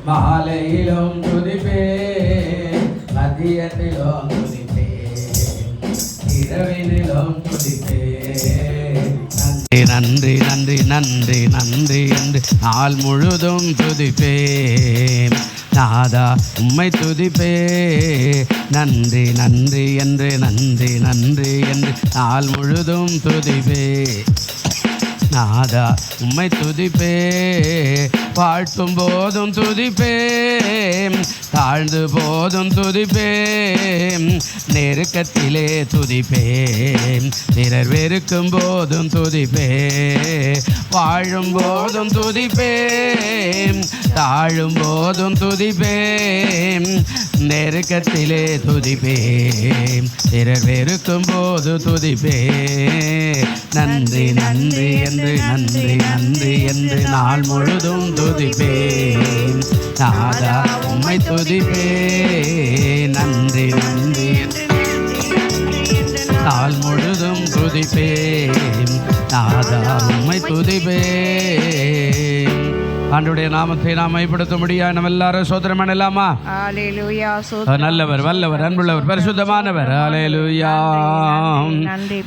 மாலையிலும் துதிப்பே, மதியத்திலும் துதிப்பே, இரவினிலும் துதிப்பே. நன்றி நன்றி நன்றி நன்றி என்று நாள் முழுதும் துதிப்பே, நாதா உம்மை துதிப்பே. நன்றி நன்றி என்று நன்றி நன்றி என்று நாள் முழுதும் துதிப்பே, நாதா உம்மை துதிப்பே. வாழ்த்தும் போதும் துதிப்பேன், தாழ்ந்து போதும் துதிப்பேன், நெருக்கத்திலே துதிப்பேன், பிறர் வெறுக்கும் போதும் துதிப்பே. வாழும் போதும் துதிப்பேன், தாழும் போதும் துதிப்பேன், நெருக்கத்திலே துதிப்பேன், பிறர் வெறுக்கும் போது துதிப்பே. நன்றி நன்றி என்று நன்றி நன்றி என்று நாள் முழுதும் துதிப்பேன், நாதா உம்மை துதிப்பே. நன்றி நன்றி நாள் முழுதும் துதிப்பேன், நாதா உம்மை துதிப்பேன். ஆண்டவருடைய நாமத்தை நாம் மைப்படுத்த முடியாது. நம்ம எல்லாரும் சோத்திரம் பண்ணலாமா? நல்லவர், வல்லவர், அன்புள்ளவர், பரிசுத்தமானவர். ஹல்லேலூயா.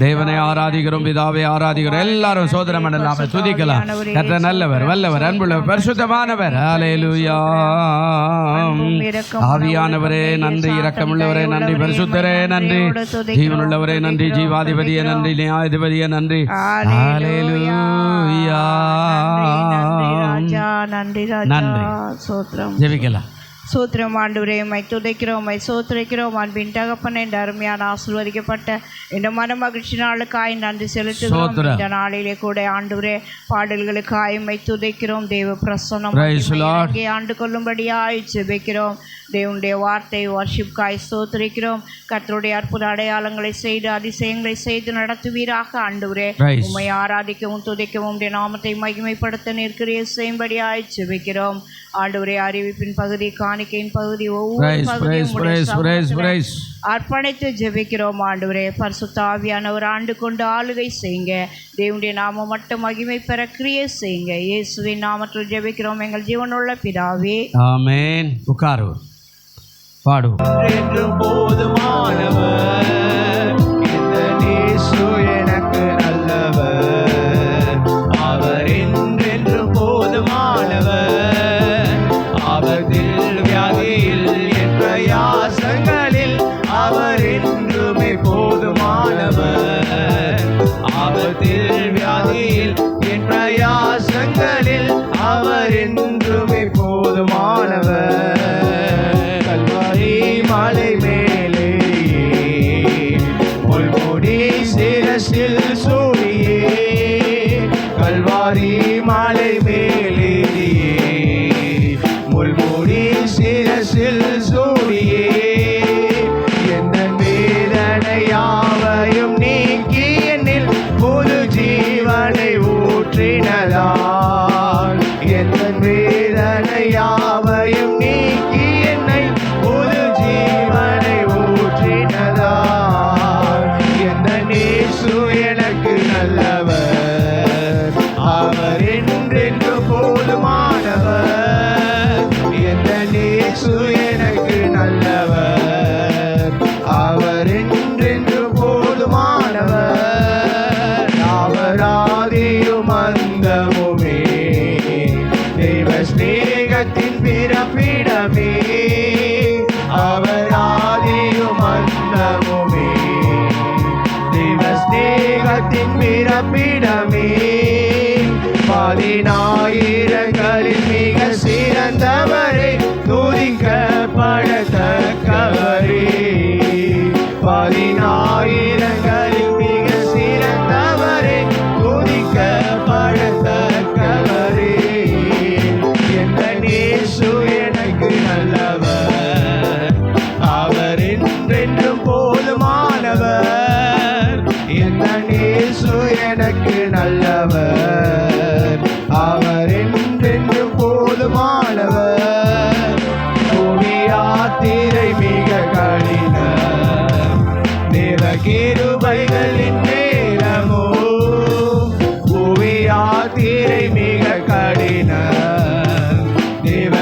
தேவனை ஆராதிக்கிறோம், பிதாவை ஆராதிக்கிறோம். எல்லாரும் சோத்திரம் பண்ணலாம், துதிக்கலாம். கர்த்தர் நல்லவர், வல்லவர், அன்புள்ளவர், பரிசுத்தமானவர். ஹல்லேலூயா. ஆவியானவரே நன்றி, இரக்கமுள்ளவரே நன்றி, பரிசுத்தரே நன்றி, ஜீவனுள்ளவரே நன்றி, ஜீவாதிபதியே நன்றி, நியாயாதிபதியே நன்றி. ஹல்லேலூயா. நன்றி ராஜா, சோத்திரம். ஜெபிக்கலாம். சோத்திரம் ஆண்டவரே, உம்மை துதிக்கிறோம், உம்மை சோத்திரிக்கிறோம். அன்பின் தகப்பனே, இந்த அருமையான ஆசீர்வதிக்கப்பட்ட இந்த மன மகிழ்ச்சி நாளுக்காய் நன்றி செலுத்துகிறோம். இந்த நாளிலே கூட ஆண்டவரே பாடல்களுக்காய் உம்மை துதிக்கிறோம். தேவ பிரசன்னம் ஆண்டு கொள்ளும்படியாய் ஜெபிக்கிறோம். தேவனுடைய வார்த்தை வர்ஷிப்காய் ஸ்தோத்திரிக்கிறோம். கர்த்தருடைய அற்புத அடையாளங்களை செய்து அதிசயங்களை செய்து நடத்துவீராக. ஆண்டவரே உம்மை ஆராதிக்கவும் துதிக்கவும் உம்முடைய நாமத்தை மகிமைப்படுத்த நிற்கிற செய்யும்படியாய் ஜெபிக்கிறோம். ஆண்டவரே அறிவிப்பின் பகுதி, காணிக்கையின் பகுதி, ஒவ்வொரு பகுதியும் அர்ப்பணித்து ஜெபிக்கிறோம். ஆண்டவரே பரிசுத்த ஆவியானவர் ஆண்டு கொண்டு ஆளுகை செய்யுங்க. தேவனுடைய நாமம் மட்டும் மகிமை பெற கிரியை செய்யுங்க. இயேசுவின் நாமத்தில் ஜெபிக்கிறோம் எங்கள் ஜீவனுள்ள பிதாவே, ஆமென். உட்காரு, பாடுவோம். போதுமானவர், இந்த இயேசு எனக்கு நல்லவர், அவர் என்றென்று போதுமானவர், அவர் வியாதியில் என் பிரயாசங்களில் அவர் என்றுமே போதுமானவர், அவர் வியாதியில் என் பிரயாசங்களில் அவர் என்றுமே போதுமானவர். மலை மேலே முள்முடி சிரசில் சூடியே, கல்வாரி மலை மேலே முள்முடி சிரசில் சூடியே, எந்த வேதனையாவையும் நீக்கி என்னில் புது ஜீவனை ஊற்றினதால், எந்த வேதனையாவையும் நீக்கி என்னை புது ஜீவனை ஊற்றினதால், எந்த இயேசு எனக்கு நல்லவர், அவர் என்றென்று போதுமானவர், எந்த இயேசு எனக்கு நல்லவர், அவர் என்றென்று போதுமானவர். அவர் ஆதியும் அந்தமுமே, தெய்வ ஸ்நேகத்தின் பிறப்பிடமே, அவர் ஆதியும் அந்தமுமே, தெய்வ ஸ்நேகத்தின் பிறப்பிடமே, 10,000களில் மிக சிறந்தவரே, துதிக்கப்படத்தக்கவரே, 10,000களில் மிக சிறந்தவரே, துதிக்கப்படத்தக்கவரே, எந்த இயேசு எனக்கு நல்லவர், அவர் என்றென்றும் போதுமானவர், எந்த இயேசு எனக்கு நல்லவர், அவர் என்றென்றும் போதுமானவர். புவி யாத்திரை மிக கடினம், தேவ கிருபைகளின் நேரமோ, புவி யாத்திரை மிக கடினம், தேவ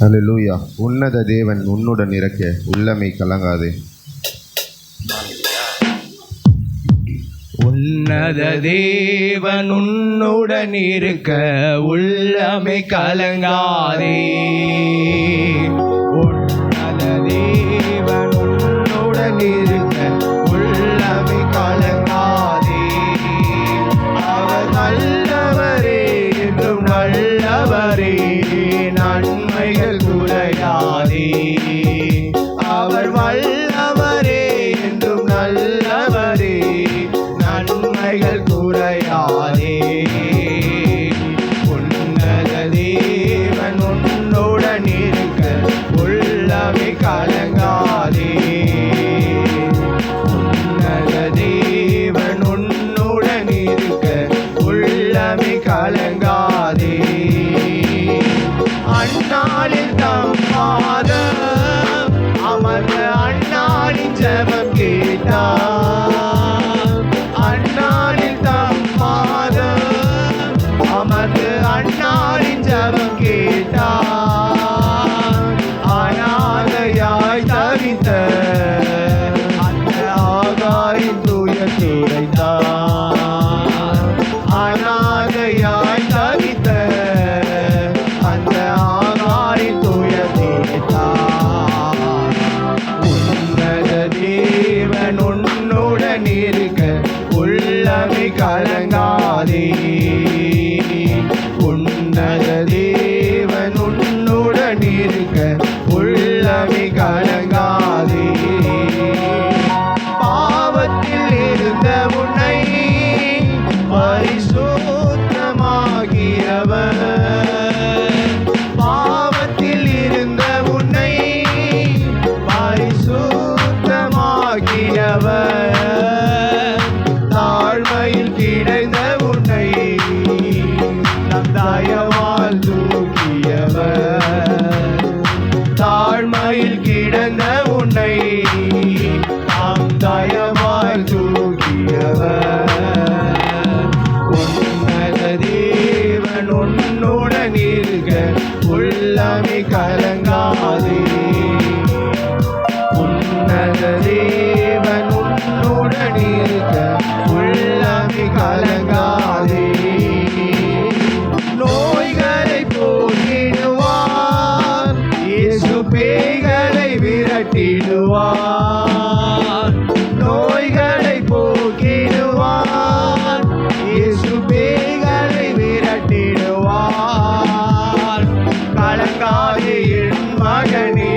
அல்லேலூயா. உன்னத தேவன் உன்னுடன் இருக்க உள்ளமை கலங்காதே. உன்னத தேவன் உன்னுடன் இருக்க உள்ளமை கலங்காதே. உன்னத தேவன் உன்னுடன் இருக்க உள்ளமை கலங்காதே. அவர் நல்லவரே என்றும் நல்லவரே, நன்மைகள் குறையாதே. அவர் வல்லவரே என்றும் நல்லவரே, நன்மைகள் குறையாதே. உன்னத தேவன் உன்னுடன் இருக்க உள்ளமே கலங்காதே. உன்னத தேவன் உன்னுடன் இருக்க உள்ளமே கலங்காதே. அந்நாளில் தம் பாதம் அமர்ந்த அந்நாளின் ஜெபம் கேட்டார். அந்நாளில் தம் பாதம் அமர்ந்து அந்நாளின் ஜெபம் கேட்டார். அநாதையாய் தவித்த அந்த ஆகாரின் துயர் துடைத்தார். அநாதையாய் தவித்த அந்த ஆகாரின் துயர் துடைத்தார். உன்னத தேவன் உன்னுடன் இருக்க உள்ளமை கலங்காதே. உன்னத தேவன் உன்னுடன் இருக்க உள்ளமை கலங்காதே. பாவத்தில் இருந்த உன்னை பரிசுத்தமாகியவர். பாவத்தில் இருந்த உன்னை பரிசுத்தமாகியவர். தாழ்மையில் கிடைந்த உன்னை தம் தயவால் தூக்கியவர். தாழ்மையில் கிடந்த உன்னை தாம் தயவால் தூக்கியவர். உன்னத தேவன் உன்னுடன் இருக்க உள்ளமை கலங்காதே. உன்னத தேவன் உன்னுடன் இருக்க உள்ளமை கலங்காதே. நோய்களை போக்கிடுவார் இயேசு, பேய்களை விரட்டிடுவார். நோய்களை போக்கிடுவார் இயேசு, பேய்களை விரட்டிடுவார். கலங்காதே என் மகனே,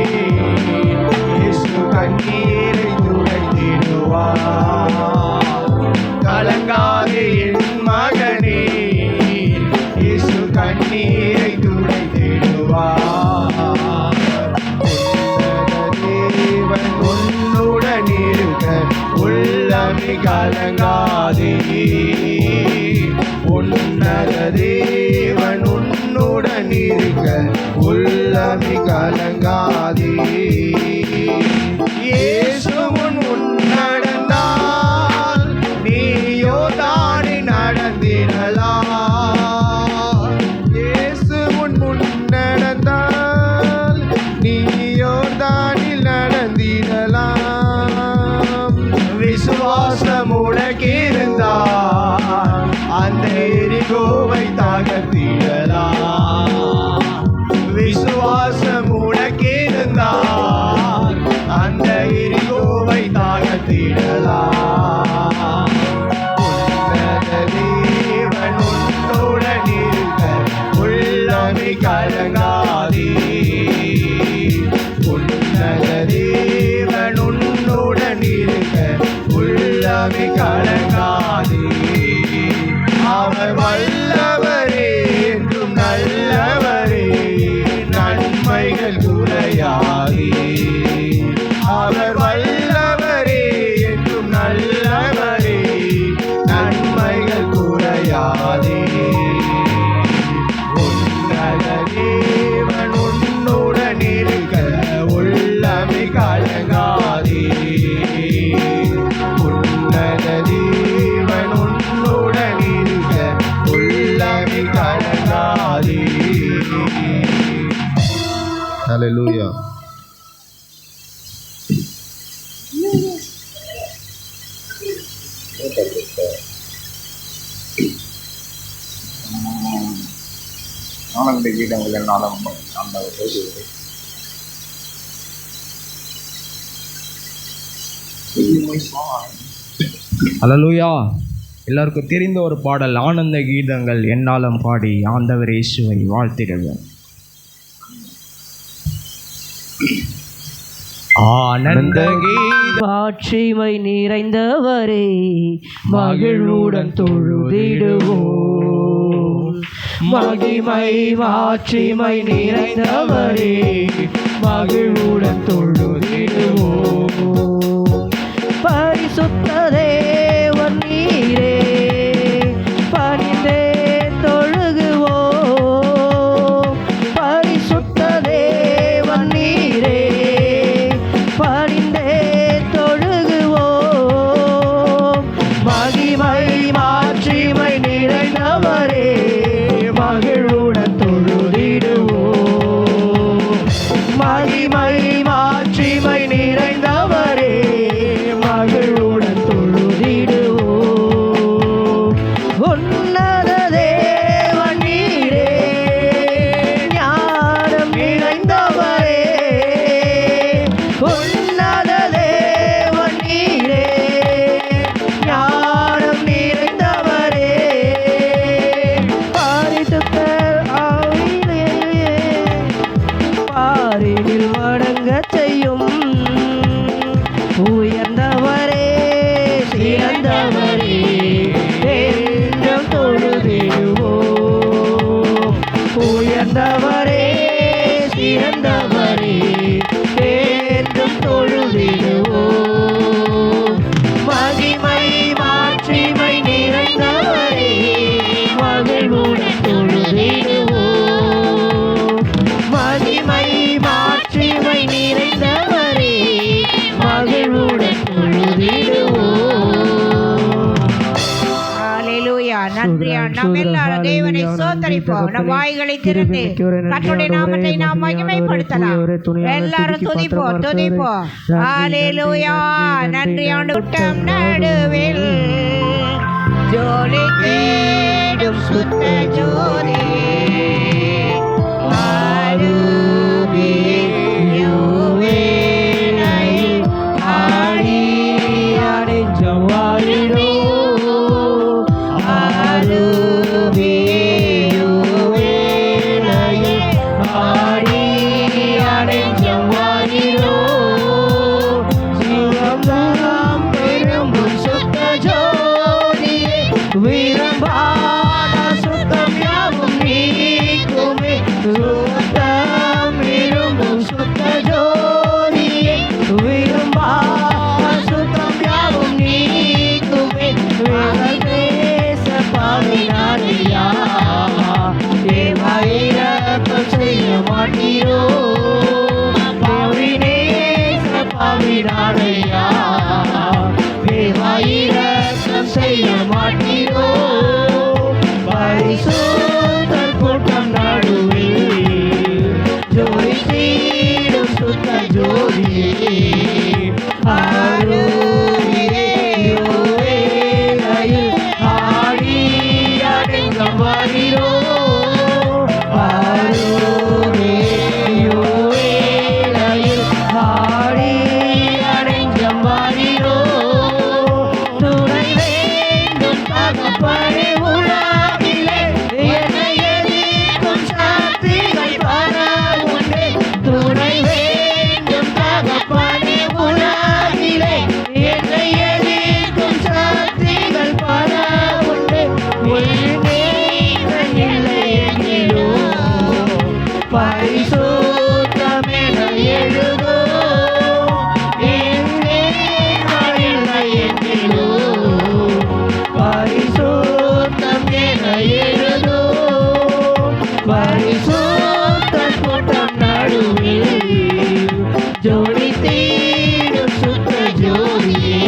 இயேசு கண்ணீரை துடைத்திடுவார். கலங்காதே என் மகனே, இயேசு கண்ணீரை துடைத்திடுவார். தேவன் உன்னுடன் இருக்க உள்ளமை கலங்காதே. உன்னத தேவன் உன்னுடன் இருக்க உள்ளமை கலங்காதே. இயேசு முன் நடந்தால் நீயோ தானே நடந்திடலாம். இயேசு முன் நடந்தால் நீயோ தானில் நடந்திடலாம். விசுவாசம் உனக்கிருந்தால் அந்த எரிகோவை தகர்த்திடலாம். விசுவாசம் உனக்கிருந்தால் அந்த எரிகோவை தகர்த்திடலாம். உன்னத தேவன் உன்னுடன் இருக்க உள்ளமை கலங்காதே. உன்னத தேவன் உன்னுடன் இருக்க உள்ளமை கலங்காதே. அவர் வல்லவரே என்றும் நல்லவரே, நன்மைகள் குறையாதே. அவர் வல்லவரே என்றும் நல்லவரே, நன்மைகள் குறையாதே. உன்னத தேவன் உன்னுடன் இருக்க உள்ளமை கலங்காதே. உன்னத தேவன் உன்னுடன் இருக்க உள்ளமை கலங்காதே. ஹalleluya. ஆனந்த கீதங்கள் என்னாலும் அந்த அல்லேலூயா. எல்லாருக்கும் தெரிந்த ஒரு பாடல், ஆனந்த கீதங்கள் என்னாலும் பாடி ஆண்டவர் இயேசுவை வாழ்த்திடுவேன். ஆனந்த மாட்சிமை நிறைந்தவரே மகிழ்வுடன் தொழுதிடுவோம். மகிமை மாட்சிமை நிறைந்தவரே மகிழ்வுடன் தொழுதிடுவோம். பரிசுத்த தேவன் நீரே பணிந்தே தொழுகுவோம். பரிசுத்த தேவன் நீரே பணிந்தே தொழுகுவோம். மகிமை மாட்சிமை நிறைந்தவரே மகிழ்வுடன் தொழுதிடுவோம். மகிமை மாட்சிமை நிறைந்தவரே மகிழ்வுடன் தொழுதிடுவோம். உன்னத தேவன் நீரே ஞானம் நிறைந்தவரே. உன்னத தேவன் நீரே ஞானம் நிறைந்தவரே. பரிசுத்த ஆவியே பாரினில் வணங்கச் செய்யும். உயர்ந்தவரே சிறந்தவரே என்றும் தொழுதிடுவோம். உயர்ந்தவரே சிறந்தவரே என்றும் தொழுதிடுவோம். மகிமை மாட்சிமை நிறைந்தவரே மகிழ்வுடன் தொழுதிடுவோம். மகிமை மாட்சிமை நிறைந்தவரே மகிழ்வுடன் தொழுதிடுவோம். ஹalleluya. நன்றி. நாம் எல்லாரும் தேவனை ஸ்தோத்திரிப்போம். நம் வாய்களை திறந்து கர்த்தருடைய நாமத்தை நாம் மகிமைப்படுத்தலாம். எல்லாரும் துதிப்போம் துதிப்போம். ஹalleluya. நன்றி ஆண்டவர்டம் நடுவில் ஜோதி தேடும் சுத்த ஜோதி செய்ய மாட்டீரோ. பரிசுத்தர் கூட்டம் நடுவில் ஜோதி தீடும் சுத்த ஜோதியே ஆரோவேலையில் ஆடி அடைந்தம் வாரீரோ. ஆரோவேலையில் ஆடி அடைந்தம் வாரீரோ. பரிசுத்தமென எழுதோ எங்கிலோ. பரிசுத்தம் என எழுதோ. பரிசுத்த கூட்டம் நடுவில் ஜோதி தீடும் சுத்த ஜோதியே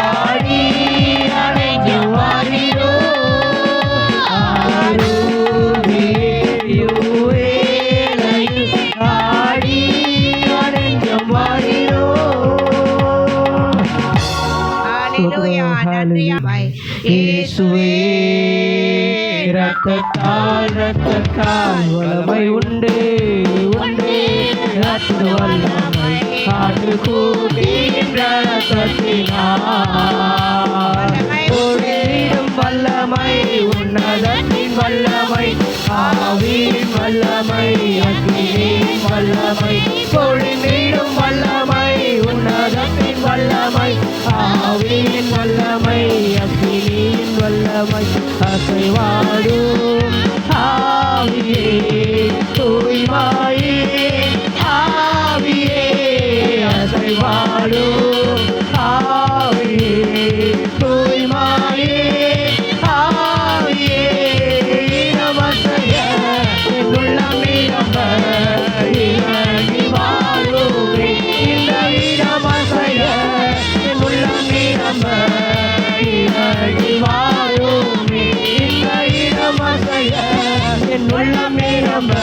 ஆடி அடைஞ்ச வாரீரோ. ரத்தத்தால் வல்லமை உண்டு உண்டு அற்புத வல்லமை காற்று கூட்டுகின்ற ரத்தத்தினால் பொழிந்திடும் வல்லமை உன்னதத்தின் வல்லமை ஆவியின் வல்லமை அக்கினியின் வல்லமை பொழிந்திடும் வல்லமை உன்னதத்தின் வல்லமை ஆவியின் வல்லமை அக்கினியின் வல்லமை அசைவாடும் ஆவியே தூய்மையே ஆவியே அசைவாடும் ஆவியே தூய்மையே ஆவியே இனவசைய உள்ளம் நிரம்ப இறங்கி வாழுமே இந்த இனவசைய உள்ளம் நிரம்ப இறங்கி வாழுமே இந்த இனவசைய உள்ளம் நிரம்ப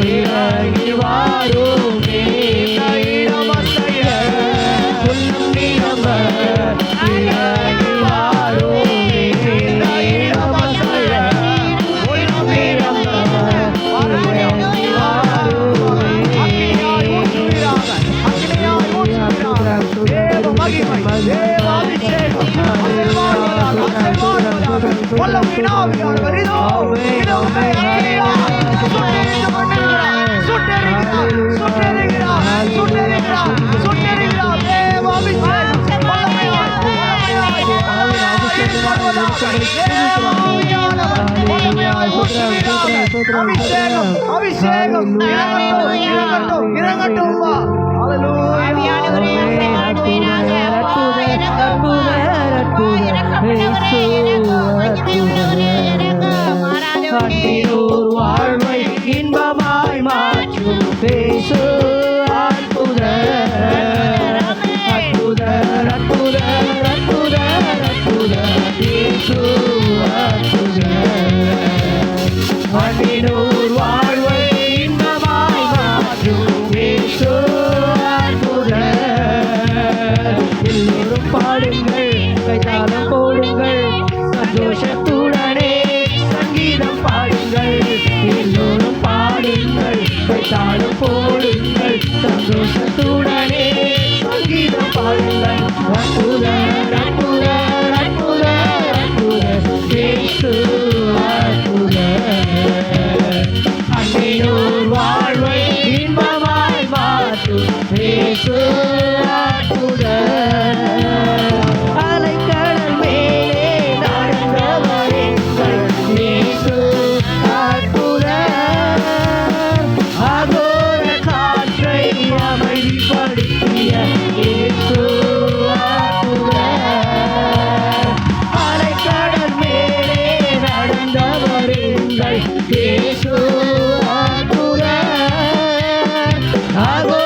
இறங்கி வாழுமே இந்த இனவசைய உள்ளம் நிரம்ப இறங்கி வாழுமே இந்த இனவசைய உள்ளம் நிரம்ப இறங்கி கண்ணீர் வாழ்வை இன்பமாய் மாற்றும் பேசு அற்புத அற்புத அற்புத அற்புத அற்புத பேசு அற்புத கண்ணீர் வாழ்வை இன்பமாய் மாற்றும் பேசு அற்புத எல்லோரும் பாடுங்கள் கைதாளம் போடுங்கள் சந்தோஷத்துடனே சங்கீதம் பாடுங்கள் எல்லோரும் பாடுங்கள் கைதாளம் போடுங்கள் சந்தோஷத்துடனே சங்கீதம் பாடுங்கள் அற்புத அற்புத அற்புத அற்புத இயேசு அற்புத அன்னையோர் வாழ்வை இன்பமாய் மாற்றும் இயேசு அற்புத அலைக்கடல் மேலே நடந்தவர் எங்கள் இயேசு அற்புத அகோர காற்றை அமைதிப்படுத்திய இயேசு அற்புத அலைக்கடல் மேலே நடந்தவர் எங்கள் இயேசு அற்புத அகோர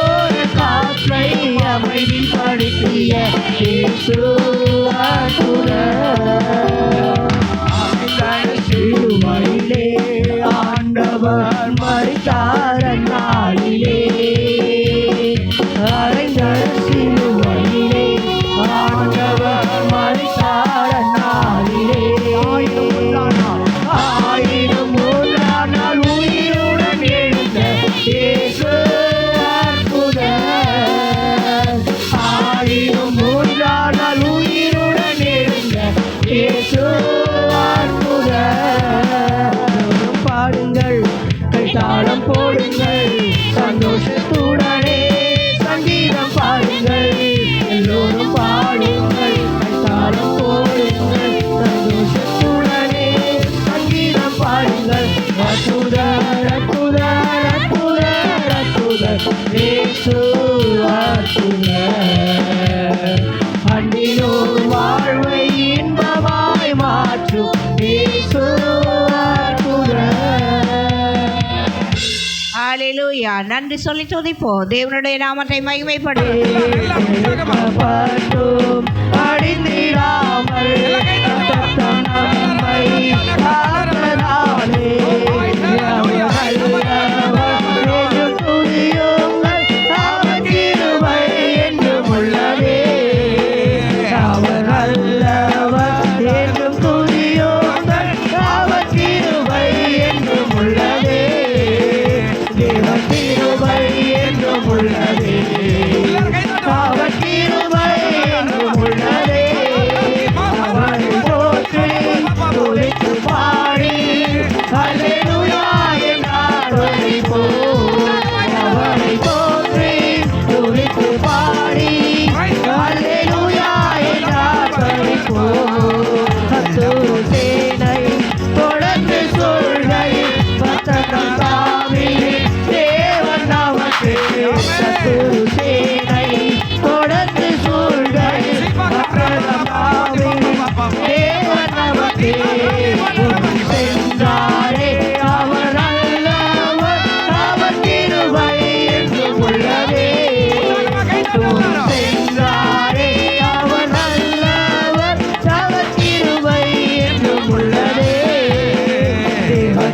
காற்றை அமைதிப்படுத்திய இயேசு அற்புத சிலுவையிலே ஆண்டவர் மரித்தார் நாளிலே அறைந்த சிலுவையிலே ஆண்டவர் மரித்தார் நாளிலே ஆயிரம் நாள் உயிருடன் எழுந்த இயேசு அற்புத ஆயிரம் நாள் உயிருடன் எழுந்த இயேசு அற்புத பாடுங்கள் கைத்தாளம் போடுங்கள் சந்தோஷத்துடனே சங்கீதம் பாடுங்கள் எல்லோரும் பாடுங்கள் கைத்தாளம் போடுங்கள் சந்தோஷத்துடனே சங்கீதம் பாடுங்கள் அற்புத அற்புத அற்புத அற்புத இயேசு அற்புத அன்பினோர் வாழ்வை இன்பமாய் மாற்றும் இயேசு அற்புத. ஹல்லேலூயா. நன்றி சொல்லி துதிப்போம். தேவனுடைய நாமத்தை மகிமைப்படுத்தும். அடிந்திடாமல் நம்மை காத்ததாலே துதியுங்கள் அவர் கிருபை என்றும் உள்ளதே அவர் நல்லவர் என்றும் துதியுங்கள் அவர் கிருபை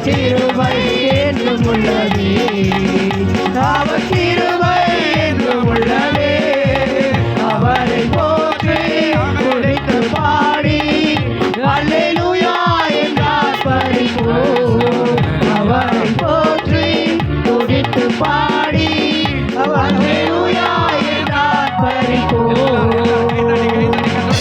கிருபை என்றும் உள்ளதே, அவர் கிருபை என்றும் உள்ளதே. அவரை போற்றி துதித்து பாடி அல்லேலூயா என்றார் பரிபூரண. அவரை போற்றி துதித்து பாடி அல்லேலூயா என்றார் பரிபூரண.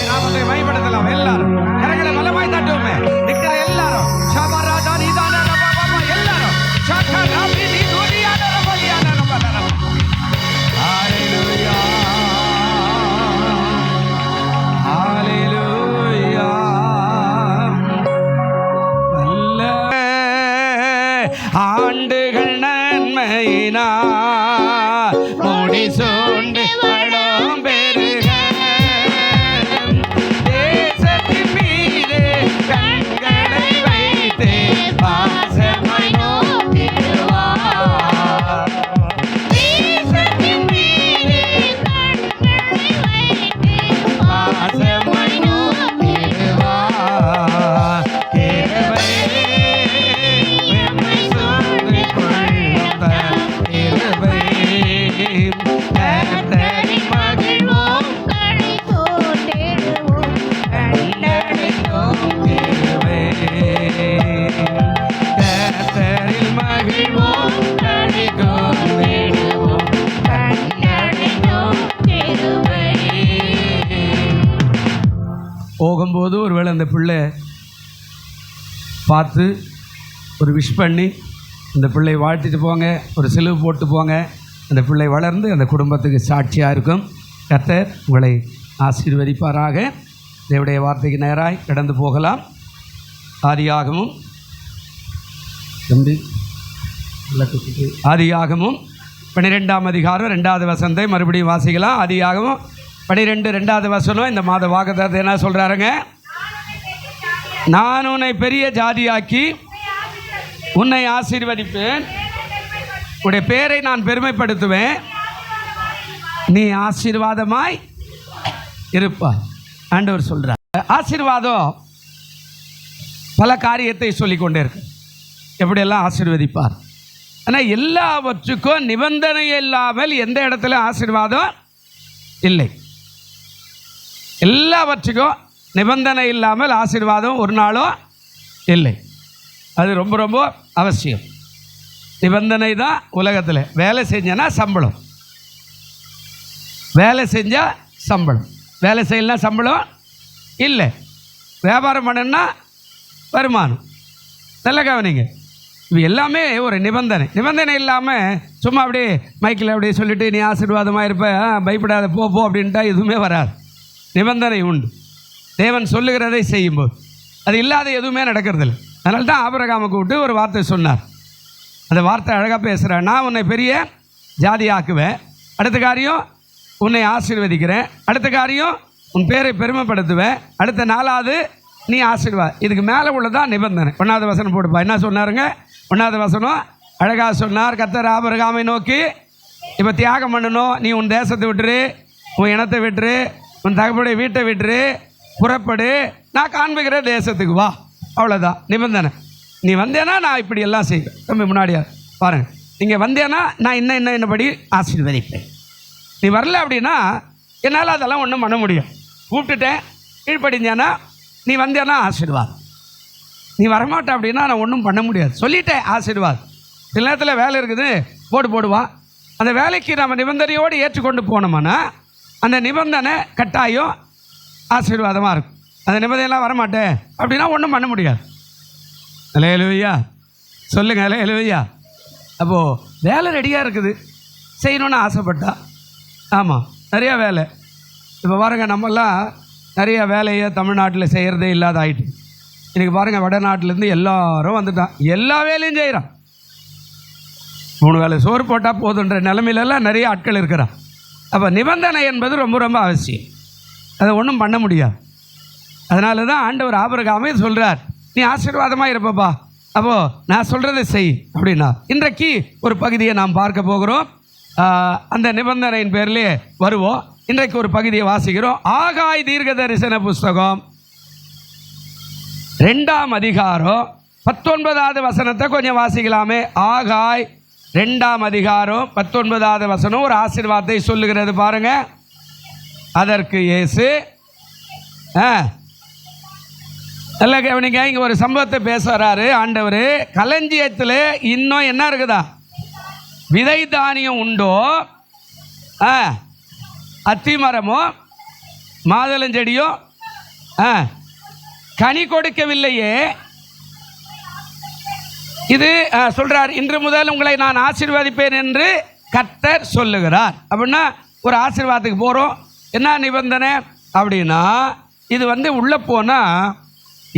நாமத்தை மகிமைப்படுத்தலாம். எல்லாரும் கரங்களை பலமாய் தட்டுவோமே. நிக்கிற எல்லாரும் ஷபராதா நிதான ரபபப எல்லாரும் சக்கா ராபி தி துனியான ரபலியான ரபலன. ஹalleluya ஹalleluya. வல்ல ஆண்டுகள் நன்மையினால் முடிசூண்டு வளம் பெருக தேசத்தின் மீது கண்களை வைத்து பாசமாய் நோக்கிடுவார். தேசத்தின் மீது கண்களை வைத்து பாசமாய் நோக்கிடுவார். கிருபை எம்மை சூழ்ந்து கொள்ளும் கிருபை கர்த்தரின் மகிழ்வோம் கண்டடைந்தோம் கிருபை கர்த்தரில் மகிழ்வோம் கண்டடைந்தோம் கிருபை. போகும்போது ஒருவேளை அந்த பிள்ளை பார்த்து ஒரு விஷ் பண்ணி அந்த பிள்ளை வாழ்த்திட்டு போங்க, ஒரு சிலுவை போட்டு போங்க. அந்த பிள்ளை வளர்ந்து அந்த குடும்பத்துக்கு சாட்சியாக இருக்கும். கர்த்தர் உங்களை ஆசீர்வதிப்பாராக. தேவனுடைய வார்த்தைக்கு நேராய் கடந்து போகலாம். ஆதியாகமும் ஆதியாகமும் 12ஆம் அதிகாரம் 2வது வசனத்தை மறுபடியும் வாசிக்கலாம். ஆதியாகமும் 12 2வது வசனம். இந்த மாத வாக்குத்தத்தத்தை என்ன சொல்கிறாருங்க? நான் உன்னை பெரிய ஜாதியாக்கி உன்னை ஆசீர்வதிப்பேன், உன்னுடைய பேரை நான் பெருமைப்படுத்துவேன், நீ ஆசீர்வாதமாய் இருப்பாய். ஆண்டவர் சொல்கிறார். ஆசீர்வாதம் பல காரியத்தை சொல்லிக்கொண்டே இருக்கு, எப்படியெல்லாம் ஆசீர்வதிப்பார். ஆனால் எல்லாவற்றுக்கும் நிபந்தனை இல்லாமல் எந்த இடத்துல ஆசீர்வாதம் இல்லை. எல்லாவற்றுக்கும் நிபந்தனை இல்லாமல் ஆசீர்வாதம் ஒரு நாளும் இல்லை. அது ரொம்ப ரொம்ப அவசியம். நிபந்தனை தான் உலகத்தில். வேலை செஞ்சனா சம்பளம், வேலை செஞ்சால் சம்பளம், வேலை செய்யலாம் சம்பளம் இல்லை. வியாபாரம் பண்ணுன்னா வருமானம். நல்ல கவனிங்க, இது எல்லாமே ஒரு நிபந்தனை. நிபந்தனை இல்லாமல் சும்மா அப்படியே மைக்கில் அப்படியே சொல்லிவிட்டு நீ ஆசீர்வாதமாக இருப்ப, பயப்படாத போ போ அப்படின்ட்டா எதுவுமே வராது. நிபந்தனை உண்டு. தேவன் சொல்லுகிறதை செய்யும்போது அது இல்லாத எதுவுமே நடக்கிறதில்லை. அதனால தான் ஆபிரகாமை கூப்பிட்டு ஒரு வார்த்தை சொன்னார். அந்த வார்த்தை அழகாக பேசுகிறேன். நான் உன்னை பெரிய ஜாதி ஆக்குவேன், அடுத்த காரியம் உன்னை ஆசீர்வதிக்கிறேன், அடுத்த காரியம் உன் பேரை பெருமைப்படுத்துவேன், அடுத்த 4வது நீ ஆசீர்வாத. இதுக்கு மேலே உள்ளதான் நிபந்தனை. 1வது வசனம் போட்டுப்பா. என்ன சொன்னாருங்க? 1வது வசனம் அழகாக சொன்னார். கர்த்தர் ஆபிரகாமை நோக்கி, இப்போ தியாகம் பண்ணணும், நீ உன் தேசத்தை விட்டுரு, உன் இனத்தை விட்டுரு, உன் தகப்பனுடைய வீட்டை விட்டுரு, புறப்படு, நான் காண்பிக்கிற தேசத்துக்கு வா. அவ்வளோதான் நிபந்தனை. நீ வந்தேன்னா நான் இப்படி எல்லாம் செய்வேன். தம்பி முன்னாடியா பாருங்கள், நீங்கள் வந்தேன்னா நான் என்னபடி ஆசீர்வதிப்பேன். நீ வரல அப்படின்னா என்னால் அதெல்லாம் ஒன்றும் பண்ண முடியும். கூப்பிட்டுட்டேன், கீழ்ப்படிஞ்சேன்னா நீ வந்தேன்னா ஆசீர்வாதம், நீ வரமாட்டேன் அப்படின்னா நான் ஒன்றும் பண்ண முடியாது. சொல்லிட்டேன் ஆசீர்வாதம். சில நேரத்தில் வேலை இருக்குது போடுவான். அந்த வேலைக்கு நம்ம நிபந்தனையோடு ஏற்றுக்கொண்டு போனோம்னா அந்த நிபந்தனை கட்டாயம் ஆசீர்வாதமாக இருக்கும். அந்த நிபந்தனைலாம் வரமாட்டேன் அப்படின்னா ஒன்றும் பண்ண முடியாது. அல்லேலூயா சொல்லுங்கள், அல்லேலூயா. அப்போது வேலை ரெடியாக இருக்குது, செய்யணுன்னு ஆசைப்பட்டா. ஆமாம், நிறையா வேலை. இப்போ பாருங்கள், நம்மெல்லாம் நிறையா வேலையை தமிழ்நாட்டில் செய்கிறதே இல்லாத ஆகிட்டு. இன்றைக்கி பாருங்கள், வடநாட்டிலேருந்து எல்லாரும் வந்துட்டான், எல்லா வேலையும் செய்கிறான். 3 வேளை சோறு போட்டால் போதுன்ற நிலைமையிலலாம் நிறைய ஆட்கள் இருக்கிறான். அப்போ நிபந்தனை என்பது ரொம்ப ரொம்ப அவசியம். அதை ஒன்றும் பண்ண முடியாது. அதனால தான் ஆண்டவர் ஆபிரகாமை சொல்கிறார், நீ ஆசீர்வாதமாக இருப்பப்பா, அப்போது நான் சொல்கிறதை செய் அப்படின்னா. இன்றைக்கு ஒரு பகுதியை நாம் பார்க்க போகிறோம். அந்த நிபந்தனையின் பேரிலே வருவோம். இன்றைக்கு ஒரு பகுதியை வாசிக்கிறோம். ஆகாய் தீர்க்க தரிசன புஸ்தகம் 2ஆம் அதிகாரம் 19வது வசனத்தை கொஞ்சம் வாசிக்கலாமே. ஆகாய் 2ஆம் அதிகாரம் 19வது வசனம் ஒரு ஆசீர்வாதத்தை சொல்லுகிறது பாருங்க. அதற்கு இயேசு நல்ல கவனிங்க, இங்கே ஒரு சம்பவத்தை பேச வர்றாரு ஆண்டவர். களஞ்சியத்தில் இன்னும் என்ன இருக்குதா? விதை தானியம் உண்டோ? அத்திமரமோ மாதுளஞ்செடியோ கனி கொடுக்கவில்லையே. இது சொல்றார், இன்று முதல் உங்களை நான் ஆசீர்வதிப்பேன் என்று கர்த்தர் சொல்லுகிறார். அப்படின்னா ஒரு ஆசீர்வாதத்துக்கு போகிறோம். என்ன நிபந்தனை அப்படின்னா, இது உள்ளே போனால்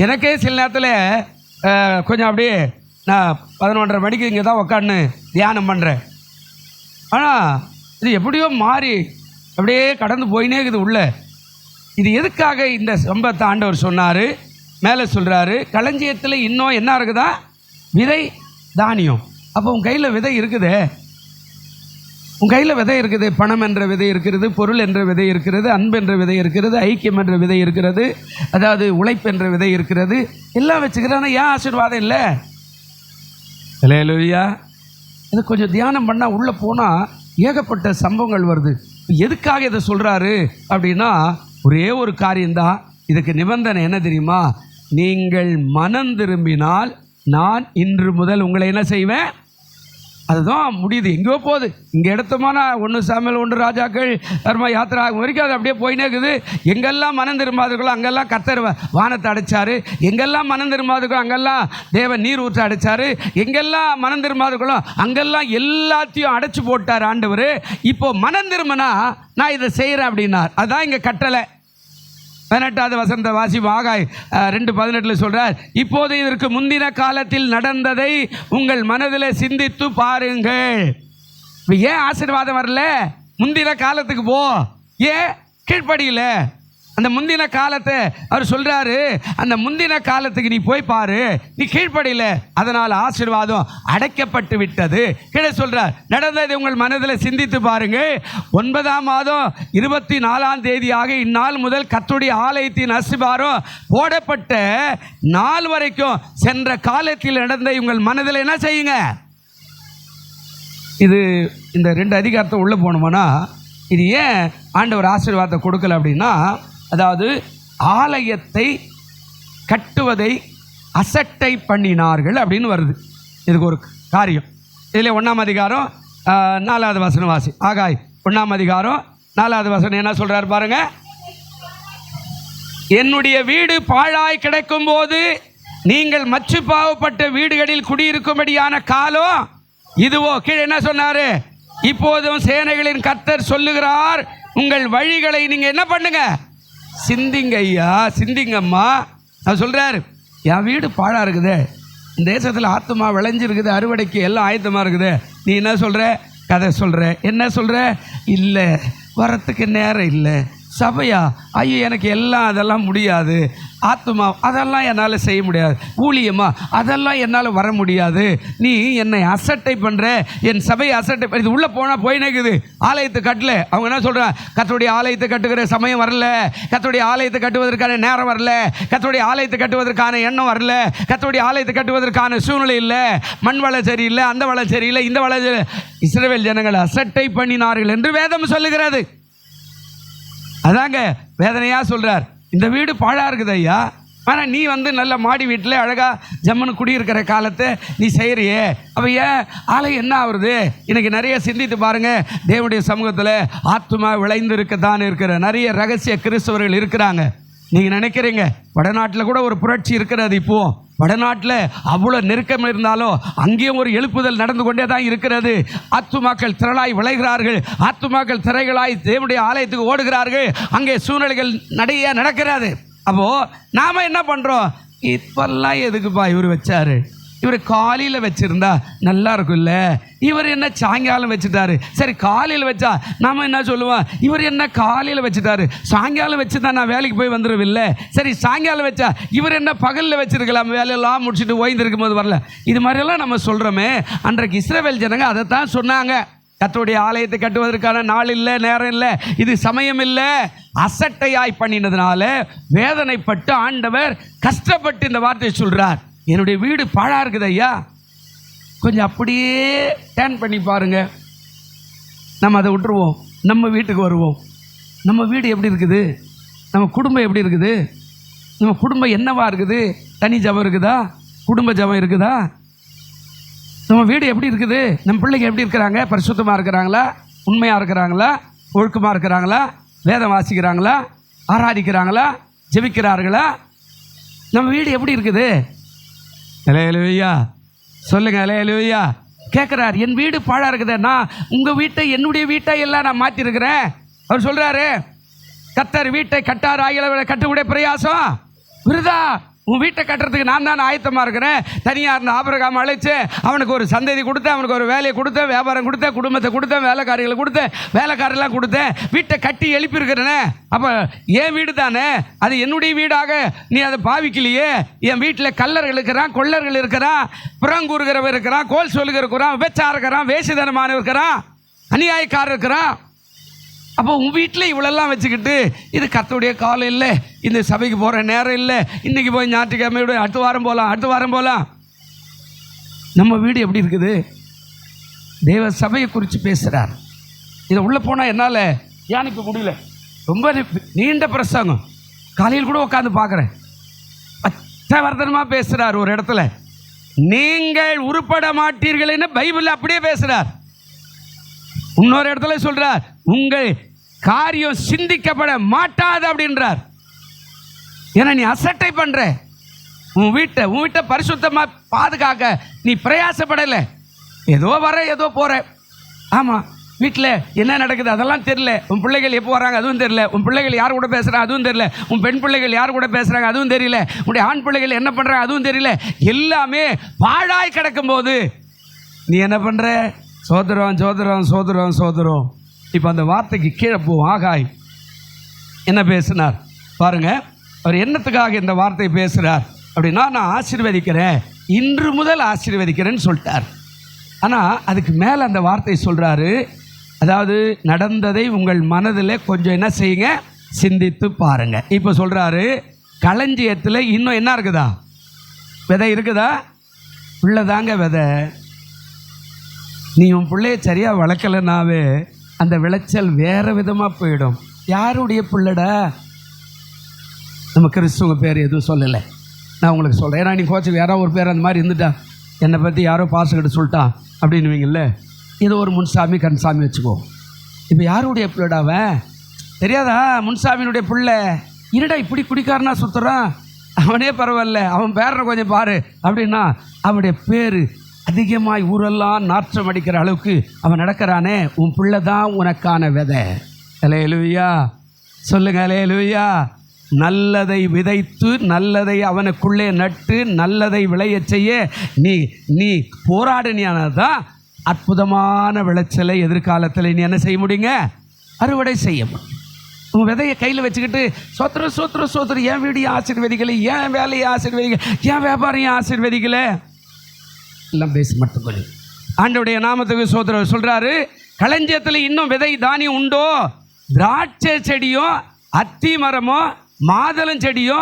எனக்கே சில நேரத்தில் கொஞ்சம் அப்படியே நான் 11:30 மணிக்கு இங்கே தான் உக்காந்து தியானம் பண்ணுறேன். ஆனால் இது எப்படியோ மாறி அப்படியே கடந்து போயினே இருக்குது உள்ள. இது எதுக்காக இந்த சம்பவத்தை ஆண்டவர் சொன்னார்? மேலே சொல்கிறாரு, களஞ்சியத்தில் இன்னும் என்ன இருக்குதா? விதை தானியம். அப்போ உன் கையில் விதை இருக்குதே, உன் கையில் விதை இருக்குது. பணம் என்ற விதை இருக்கிறது, பொருள் என்ற விதை இருக்கிறது, அன்பு என்ற விதை இருக்கிறது, ஐக்கியம் என்ற விதை இருக்கிறது, அதாவது உழைப்பு என்ற விதை இருக்கிறது. எல்லாம் வச்சுக்கிறானா ஏன் ஆசீர்வாதம் இல்லை? அல்லேலூயா. இது கொஞ்சம் தியானம் பண்ணால் உள்ளே போனால் ஏகப்பட்ட சம்பவங்கள் வருது. எதுக்காக இதை சொல்கிறாரு அப்படின்னா, ஒரே ஒரு காரியம்தான். இதுக்கு நிபந்தனை என்ன தெரியுமா? நீங்கள் மனம் திரும்பினால் நான் இன்று முதல் உங்களை என்ன செய்வேன்? அதுதான் முடியுது. எங்கேயோ போகுது. இங்கே எடுத்தோம்னா 1 சாமுவேல் 1 ராஜாக்கள் தர்ம யாத்திரா வரைக்கும் அது அப்படியே போயினே இருக்குது. எங்கெல்லாம் மனம் திரும்பாதுகளோ அங்கெல்லாம் கர்த்தர் வானத்தை அடைச்சாரு. எங்கெல்லாம் மனம் திரும்பாதுகளோ அங்கெல்லாம் தேவன் நீர் ஊற்ற அடைச்சாரு. எங்கெல்லாம் மனம் திரும்பாதுகளோ அங்கெல்லாம் எல்லாத்தையும் அடைச்சி போட்டார் ஆண்டவர். இப்போ மனம் திரும்பினா நான் இதை செய்கிறேன் அப்படின்னார். அதுதான் இங்கே கட்டளை. 18வது வசனத்தை வாசிப்பு. ஆகாய் 2:18 சொல்றார், இப்போது இதற்கு முந்தின காலத்தில் நடந்ததை உங்கள் மனதில் சிந்தித்து பாருங்கள். ஏன் ஆசீர்வாதம் வரல? முந்தின காலத்துக்கு போ. ஏன் கீழ்ப்படியில? அந்த முந்தின காலத்தை அவர் சொல்றாரு, அந்த முந்தின காலத்துக்கு நீ போய் பாரு, நீ கீழ்ப்படியில, அதனால் ஆசீர்வாதம் அடைக்கப்பட்டு விட்டது. கீழே சொல்றார், நடந்ததை உங்கள் மனதில் சிந்தித்து பாருங்க. 9ஆம் மாதம் 24ஆம் தேதியாக இந்நாள் முதல் கர்த்தருடைய ஆலயத்தின் அஸ்திபாரம் போடப்பட்ட நாள் வரைக்கும் சென்ற காலத்தில் நடந்த உங்கள் மனதில் என்ன செய்யுங்க. இது இந்த 2 அதிகாரத்தை உள்ள போனோம்னா, இது ஏன் ஆண்டவர் ஆசீர்வாதத்தை கொடுக்கல அப்படின்னா, அதாவது ஆலயத்தை கட்டுவதை அசட்டை பண்ணினார்கள் அப்படின்னு வருது. இதுக்கு ஒரு காரியம். இதில் 1ஆம் அதிகாரம் 4வது வசனம் வாசி. ஆகாய் 1ஆம் அதிகாரம் 4வது வசனம் என்ன சொல்றாரு பாருங்க. என்னுடைய வீடு பாழாய் கிடக்கும் போது நீங்கள் மச்சு பாவப்பட்ட வீடுகளில் குடியிருக்கும்படியான காலம் இதுவோ. கீழே என்ன சொன்னாரு? இப்போதும் சேனைகளின் கர்த்தர் சொல்லுகிறார், உங்கள் வழிகளை நீங்க என்ன பண்ணுங்க, சிந்திங்க ஐயா, சிந்திங்கம்மா. அவர் சொல்றாரு, என் வீடு பாழா இருக்குது, இந்த தேசத்தில் ஆத்துமா விளைஞ்சிருக்குது, அறுவடைக்கு எல்லாம் ஆயத்தமாக இருக்குது. நீ என்ன சொல்ற? கதை சொல்ற. என்ன சொல்ற? இல்லை, வரத்துக்கு நேரம் இல்லை. சபையா? ஐயோ எனக்கு எல்லாம் அதெல்லாம் முடியாது. ஆத்துமா? அதெல்லாம் என்னால் செய்ய முடியாது. ஊழியமா? அதெல்லாம் என்னால் வர முடியாது. நீ என்னை அசட்டை பண்ணுற, என் சபையை அசட்டை. இது உள்ளே போனால் போய் நிற்குது. ஆலயத்தை கட்டல. அவங்க என்ன சொல்கிறாங்க? கர்த்தருடைய ஆலயத்தை கட்டுகிற சமயம் வரல, கர்த்தருடைய ஆலயத்தை கட்டுவதற்கான நேரம் வரல, கர்த்தருடைய ஆலயத்தை கட்டுவதற்கான எண்ணம் வரல, கர்த்தருடைய ஆலயத்தை கட்டுவதற்கான சூழ்நிலை இல்லை, மண் வளம் சரியில்லை, அந்த வளம் சரியில்லை, இந்த வளம். இஸ்ரவேல் ஜனங்கள் அசட்டை பண்ணினார்கள் என்று வேதம் சொல்லுகிறது. அதாங்க வேதனையாக சொல்கிறார். இந்த வீடு பாழாக இருக்குது ஐயா, ஆனால் நீ நல்ல மாடி வீட்டில் அழகாக ஜம்முன்னு குடியிருக்கிற காலத்தை நீ செய்கிறியே, அப்போ ஏன் ஆலயம் என்ன ஆகுறது? இன்றைக்கி நிறைய சிந்தித்து பாருங்கள். தேவனுடைய சமூகத்தில் ஆத்துமா விளைந்து இருக்கத்தான் இருக்கிற நிறைய ரகசிய கிறிஸ்தவர்கள் இருக்கிறாங்க. நீங்கள் நினைக்கிறீங்க வடநாட்டில் கூட ஒரு புரட்சி இருக்கிறது. இப்போது வடநாட்டில் அவ்வளோ நெருக்கம் இருந்தாலும் அங்கேயும் ஒரு எழுப்புதல் நடந்து கொண்டே தான் இருக்கிறது. ஆத்துமாக்கள் திரளாய் விளைகிறார்கள், ஆத்துமாக்கள் திரைகளாய் தேவனுடைய ஆலயத்துக்கு ஓடுகிறார்கள். அங்கே சூழ்நிலைகள் நிறைய நடக்கிறது. அப்போது நாம் என்ன பண்ணுறோம்? இப்பெல்லாம் எதுக்குப்பா இவர் வச்சாரு, இவர் காலையில் வச்சுருந்தா நல்லா இருக்கும்ல, இவர் என்ன சாயங்காலம் வச்சுட்டாரு. சரி காலையில் வச்சா நாம் என்ன சொல்லுவோம்? இவர் என்ன காலையில் வச்சுட்டாரு, சாயங்காலம் வச்சு தான் நான் வேலைக்கு போய் வந்துடுவில்லை. சரி சாயங்காலம் வச்சா இவர் என்ன பகலில் வச்சுருக்கலாம், வேலையெல்லாம் முடிச்சுட்டு ஓய்ந்திருக்கும் போது வரல. இது மாதிரியெல்லாம் நம்ம சொல்கிறோமே. அன்றைக்கு இஸ்ரவேல் ஜனங்க அதைத்தான் சொன்னாங்க. கர்த்தருடைய ஆலயத்தை கட்டுவதற்கான நாள் இல்லை, நேரம் இல்லை, இது சமயம் இல்லை. அசட்டையாய் பண்ணினதுனால வேதனைப்பட்டு ஆண்டவர் கஷ்டப்பட்டு இந்த வார்த்தையை சொல்றார். என்னுடைய வீடு பாழாக இருக்குது ஐயா, கொஞ்சம் அப்படியே டேர்ன் பண்ணி பாருங்க, நம்ம அதை விட்டுருவோம், நம்ம வீட்டுக்கு வருவோம். நம்ம வீடு எப்படி இருக்குது, நம்ம குடும்பம் எப்படி இருக்குது, நம்ம குடும்பம் என்னவா இருக்குது, தனி ஜபம் இருக்குதா, குடும்ப ஜபம் இருக்குதா, நம்ம வீடு எப்படி இருக்குது, நம்ம பிள்ளைங்க எப்படி இருக்கிறாங்க, பரிசுத்தமாக இருக்கிறாங்களா, உண்மையாக இருக்கிறாங்களா, ஒழுக்கமாக இருக்கிறாங்களா, வேதம் வாசிக்கிறாங்களா, ஆராதிக்கிறாங்களா, ஜெபிக்கிறார்களா, நம்ம வீடு எப்படி இருக்குது? அல்லேலூயா சொல்லுங்க, அல்லேலூயா. கேட்குறார், என் வீடு பாழாக இருக்குது, நான் உங்கள் வீட்டை என்னுடைய வீட்டை எல்லாம் நான் மாற்றிருக்கிறேன். அவர் சொல்கிறாரு, கர்த்தர் வீட்டை கட்டார் ஆகிய கட்டுக்கூடிய பிரயாசம் விருதா. உன் வீட்டை கட்டுறதுக்கு நான் தான் ஆயத்தமாக இருக்கிறேன். தனியாக இருந்த ஆபிரகாம் அழைச்சு அவனுக்கு ஒரு சந்ததி கொடுத்தேன், அவனுக்கு ஒரு வேலையை கொடுத்தேன், வியாபாரம் கொடுத்தேன், குடும்பத்தை கொடுத்தேன், வேலைக்காரிகளை கொடுத்தேன், வேலைக்காரெல்லாம் கொடுத்தேன், வீட்டை கட்டி எழுப்பியிருக்கிறேனே. அப்போ என் வீடு தானே, அது என்னுடைய வீடாக நீ அதை பாவிக்கலையே. என் வீட்டில் கல்லர்கள் இருக்கிறான், கொள்ளர்கள் இருக்கிறான், புறங்கூறுகிறவர் இருக்கிறான், கோல் சொல்லுகிற இருக்கிறான், விபச்சாரம் இருக்கிறான், வேசிதனமானவர் இருக்கிறான், அநியாயக்காரர் இருக்கிறான். அப்போ உன் வீட்டில் இவ்வளெல்லாம் வச்சுக்கிட்டு இது கர்த்தருடைய காலம் இல்லை, இந்த சபைக்கு போகிற நேரம் இல்லை, இன்றைக்கி போய் ஞாயிற்றுக்கிழமை விட அடுத்த வாரம் போகலாம், அடுத்த வாரம் போகலாம். நம்ம வீடு எப்படி இருக்குது? தேவ சபையை குறித்து பேசுகிறார். இதை உள்ளே போனால் என்னால் தியானிக்க முடியல, ரொம்ப நீண்ட பிரசங்கம். காலையில் கூட உட்காந்து பார்க்குறேன், அச்சவர்தனமாக பேசுகிறார். ஒரு இடத்துல நீங்கள் உருப்பட மாட்டீர்கள்னு பைபிளில் அப்படியே பேசுகிறார். இன்னொரு இடத்துல சொல்றார், உங்கள் காரியம் சிந்திக்கப்பட மாட்டாது அப்படின்றார். ஏன்னா நீ அசட்டை பண்ற, உன் வீட்டை பரிசுத்தமா பாதுகாக்க நீ பிரயாசப்படலை. ஏதோ வர ஏதோ போற. ஆமா, வீட்டில் என்ன நடக்குது அதெல்லாம் தெரியல. உன் பிள்ளைகள் எப்போ வராங்க அதுவும் தெரியல. உன் பிள்ளைகள் யார் கூட பேசுகிறாங்க அதுவும் தெரியல. உன் பெண் பிள்ளைகள் யார் கூட பேசுகிறாங்க அதுவும் தெரியல. உன்னுடைய ஆண் பிள்ளைகள் என்ன பண்ணுறாங்க அதுவும் தெரியல. எல்லாமே பாழாய் கிடக்கும் போது நீ என்ன பண்ணுற? சோதரம் சோதரம் சோதரம் சோதரம். இப்போ அந்த வார்த்தைக்கு கீழே போவோம். ஆகாய் என்ன பேசினார் பாருங்க. அவர் என்னத்துக்காக இந்த வார்த்தை பேசுகிறார் அப்படின்னா, நான் ஆசீர்வதிக்கிறேன், இன்று முதல் ஆசீர்வதிக்கிறேன்னு சொல்லிட்டார். ஆனால் அதுக்கு மேலே அந்த வார்த்தை சொல்கிறாரு, அதாவது நடந்ததை உங்கள் மனதில் கொஞ்சம் என்ன செய்யுங்க, சிந்தித்து பாருங்க. இப்போ சொல்கிறாரு, களஞ்சியத்தில் இன்னும் என்ன இருக்குதா? விதை இருக்குதா? பிள்ளைதாங்க விதை. நீ உன் பிள்ளைய சரியாக வளர்க்கலைனாவே அந்த விளைச்சல் வேறு விதமாக போயிடும். யாருடைய பிள்ளைடா? நம்ம கிறிஸ்துவ பேர் எதுவும் சொல்லலை, நான் உங்களுக்கு சொல்கிறேன். ஏன்னா நீ கோச்சுக்கு யாரோ ஒரு பேர் அந்த மாதிரி இருந்துட்டா, என்னை பற்றி யாரோ பாஸ்கிட்ட சொல்லிட்டான் அப்படின்னுவீங்கல்ல, இது ஒரு முன்சாமி கண்சாமி வச்சுக்கோ. இப்போ யாருடைய பிள்ளைடாவன் தெரியாதா? முன்சாமியினுடைய பிள்ளை. இருடா இப்படி குடிக்காரனா சுற்றுறான், அவனே பரவாயில்ல, அவன் பேரை கொஞ்சம் பாரு அப்படின்னா அவனுடைய பேர் அதிகமாய் ஊரெல்லாம் நாற்றம் அடிக்கிற அளவுக்கு அவன் நடக்கிறானே, உன் பிள்ளை தான் உனக்கான விதை. அல்லேலூயா சொல்லுங்க, அல்லேலூயா. நல்லதை விதைத்து நல்லதை அவனுக்குள்ளே நட்டு நல்லதை விளைய செய்ய நீ போராடினால்தான் அற்புதமான விளைச்சலை எதிர்காலத்தில் நீ என்ன செய்ய முடியுங்க, அறுவடை செய்ய முடியும். உன் விதையை கையில் வச்சுக்கிட்டு சோத்திர சோத்திர சோத்திர, என் வீடியை ஆசீர்வதிக்கலை, என் வேலையை ஆசீர்வதிக்கலை, என் வியாபாரியும் ஆசீர்வதிக்கலை எல்லாம் பேசி மட்டும் கொஞ்சம். ஆண்டவருடைய நாமத்துக்கு சோத்திரம். சொல்றாரு, களஞ்சியத்தில் இன்னும் விதை தானியம் உண்டோ? திராட்சை செடியோ அத்தி மரமோ மாதளம் செடியோ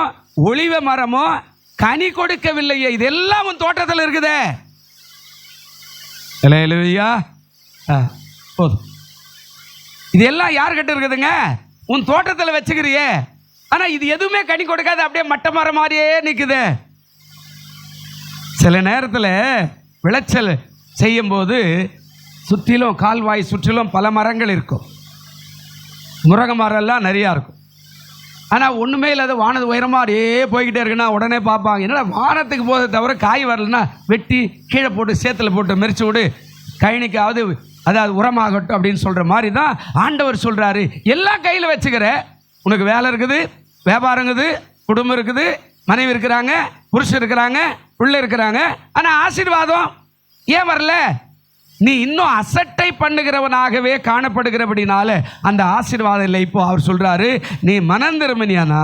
ஒளிவ மரமோ கனி கொடுக்கவில்லையே. இதெல்லாம் உன் தோட்டத்தில் இருக்குதே. அல்லேலூயா. போதும். இதெல்லாம் யார்கிட்ட இருக்குதுங்க? உன் தோட்டத்தில் வச்சுக்கிறியே. ஆனால் இது எதுவுமே கனி கொடுக்காது, அப்படியே மட்ட மரம் மாதிரியே நிற்குது. சில நேரத்தில் விளைச்சல் செய்யும்போது சுற்றிலும் கால்வாய் சுற்றிலும் பல மரங்கள் இருக்கும், முருங்கை மரம்லாம் நிறையா இருக்கும். ஆனால் ஒன்றுமே இல்லாத வானது உயரமாக அப்படியே போய்கிட்டே இருக்குன்னா உடனே பார்ப்பாங்க, என்னடா வானத்துக்கு போதை தவிர காய் வரலன்னா வெட்டி கீழே போட்டு சேத்துல போட்டு மெரிச்சு விடு, கழனிக்காவது அதாவது உரமாகட்டும் அப்படின்னு சொல்கிற மாதிரி தான் ஆண்டவர் சொல்கிறாரு. எல்லாம் கையில் வச்சுக்கிற, உனக்கு வேலை இருக்குது, வியாபாரம் இருக்குது, குடும்பம் இருக்குது, மனைவி இருக்கிறாங்க, புருஷன் இருக்கிறாங்க, பிள்ளை இருக்கிறாங்க, ஆனால் ஆசீர்வாதம் ஏன் வரல? நீ இன்னும் அசட்டை பண்ணுகிறவனாகவே காணப்படுகிறபடினால அந்த ஆசீர்வாதம் இல்லை. இப்போ அவர் சொல்றாரு, நீ மனம் திரும்பினியானா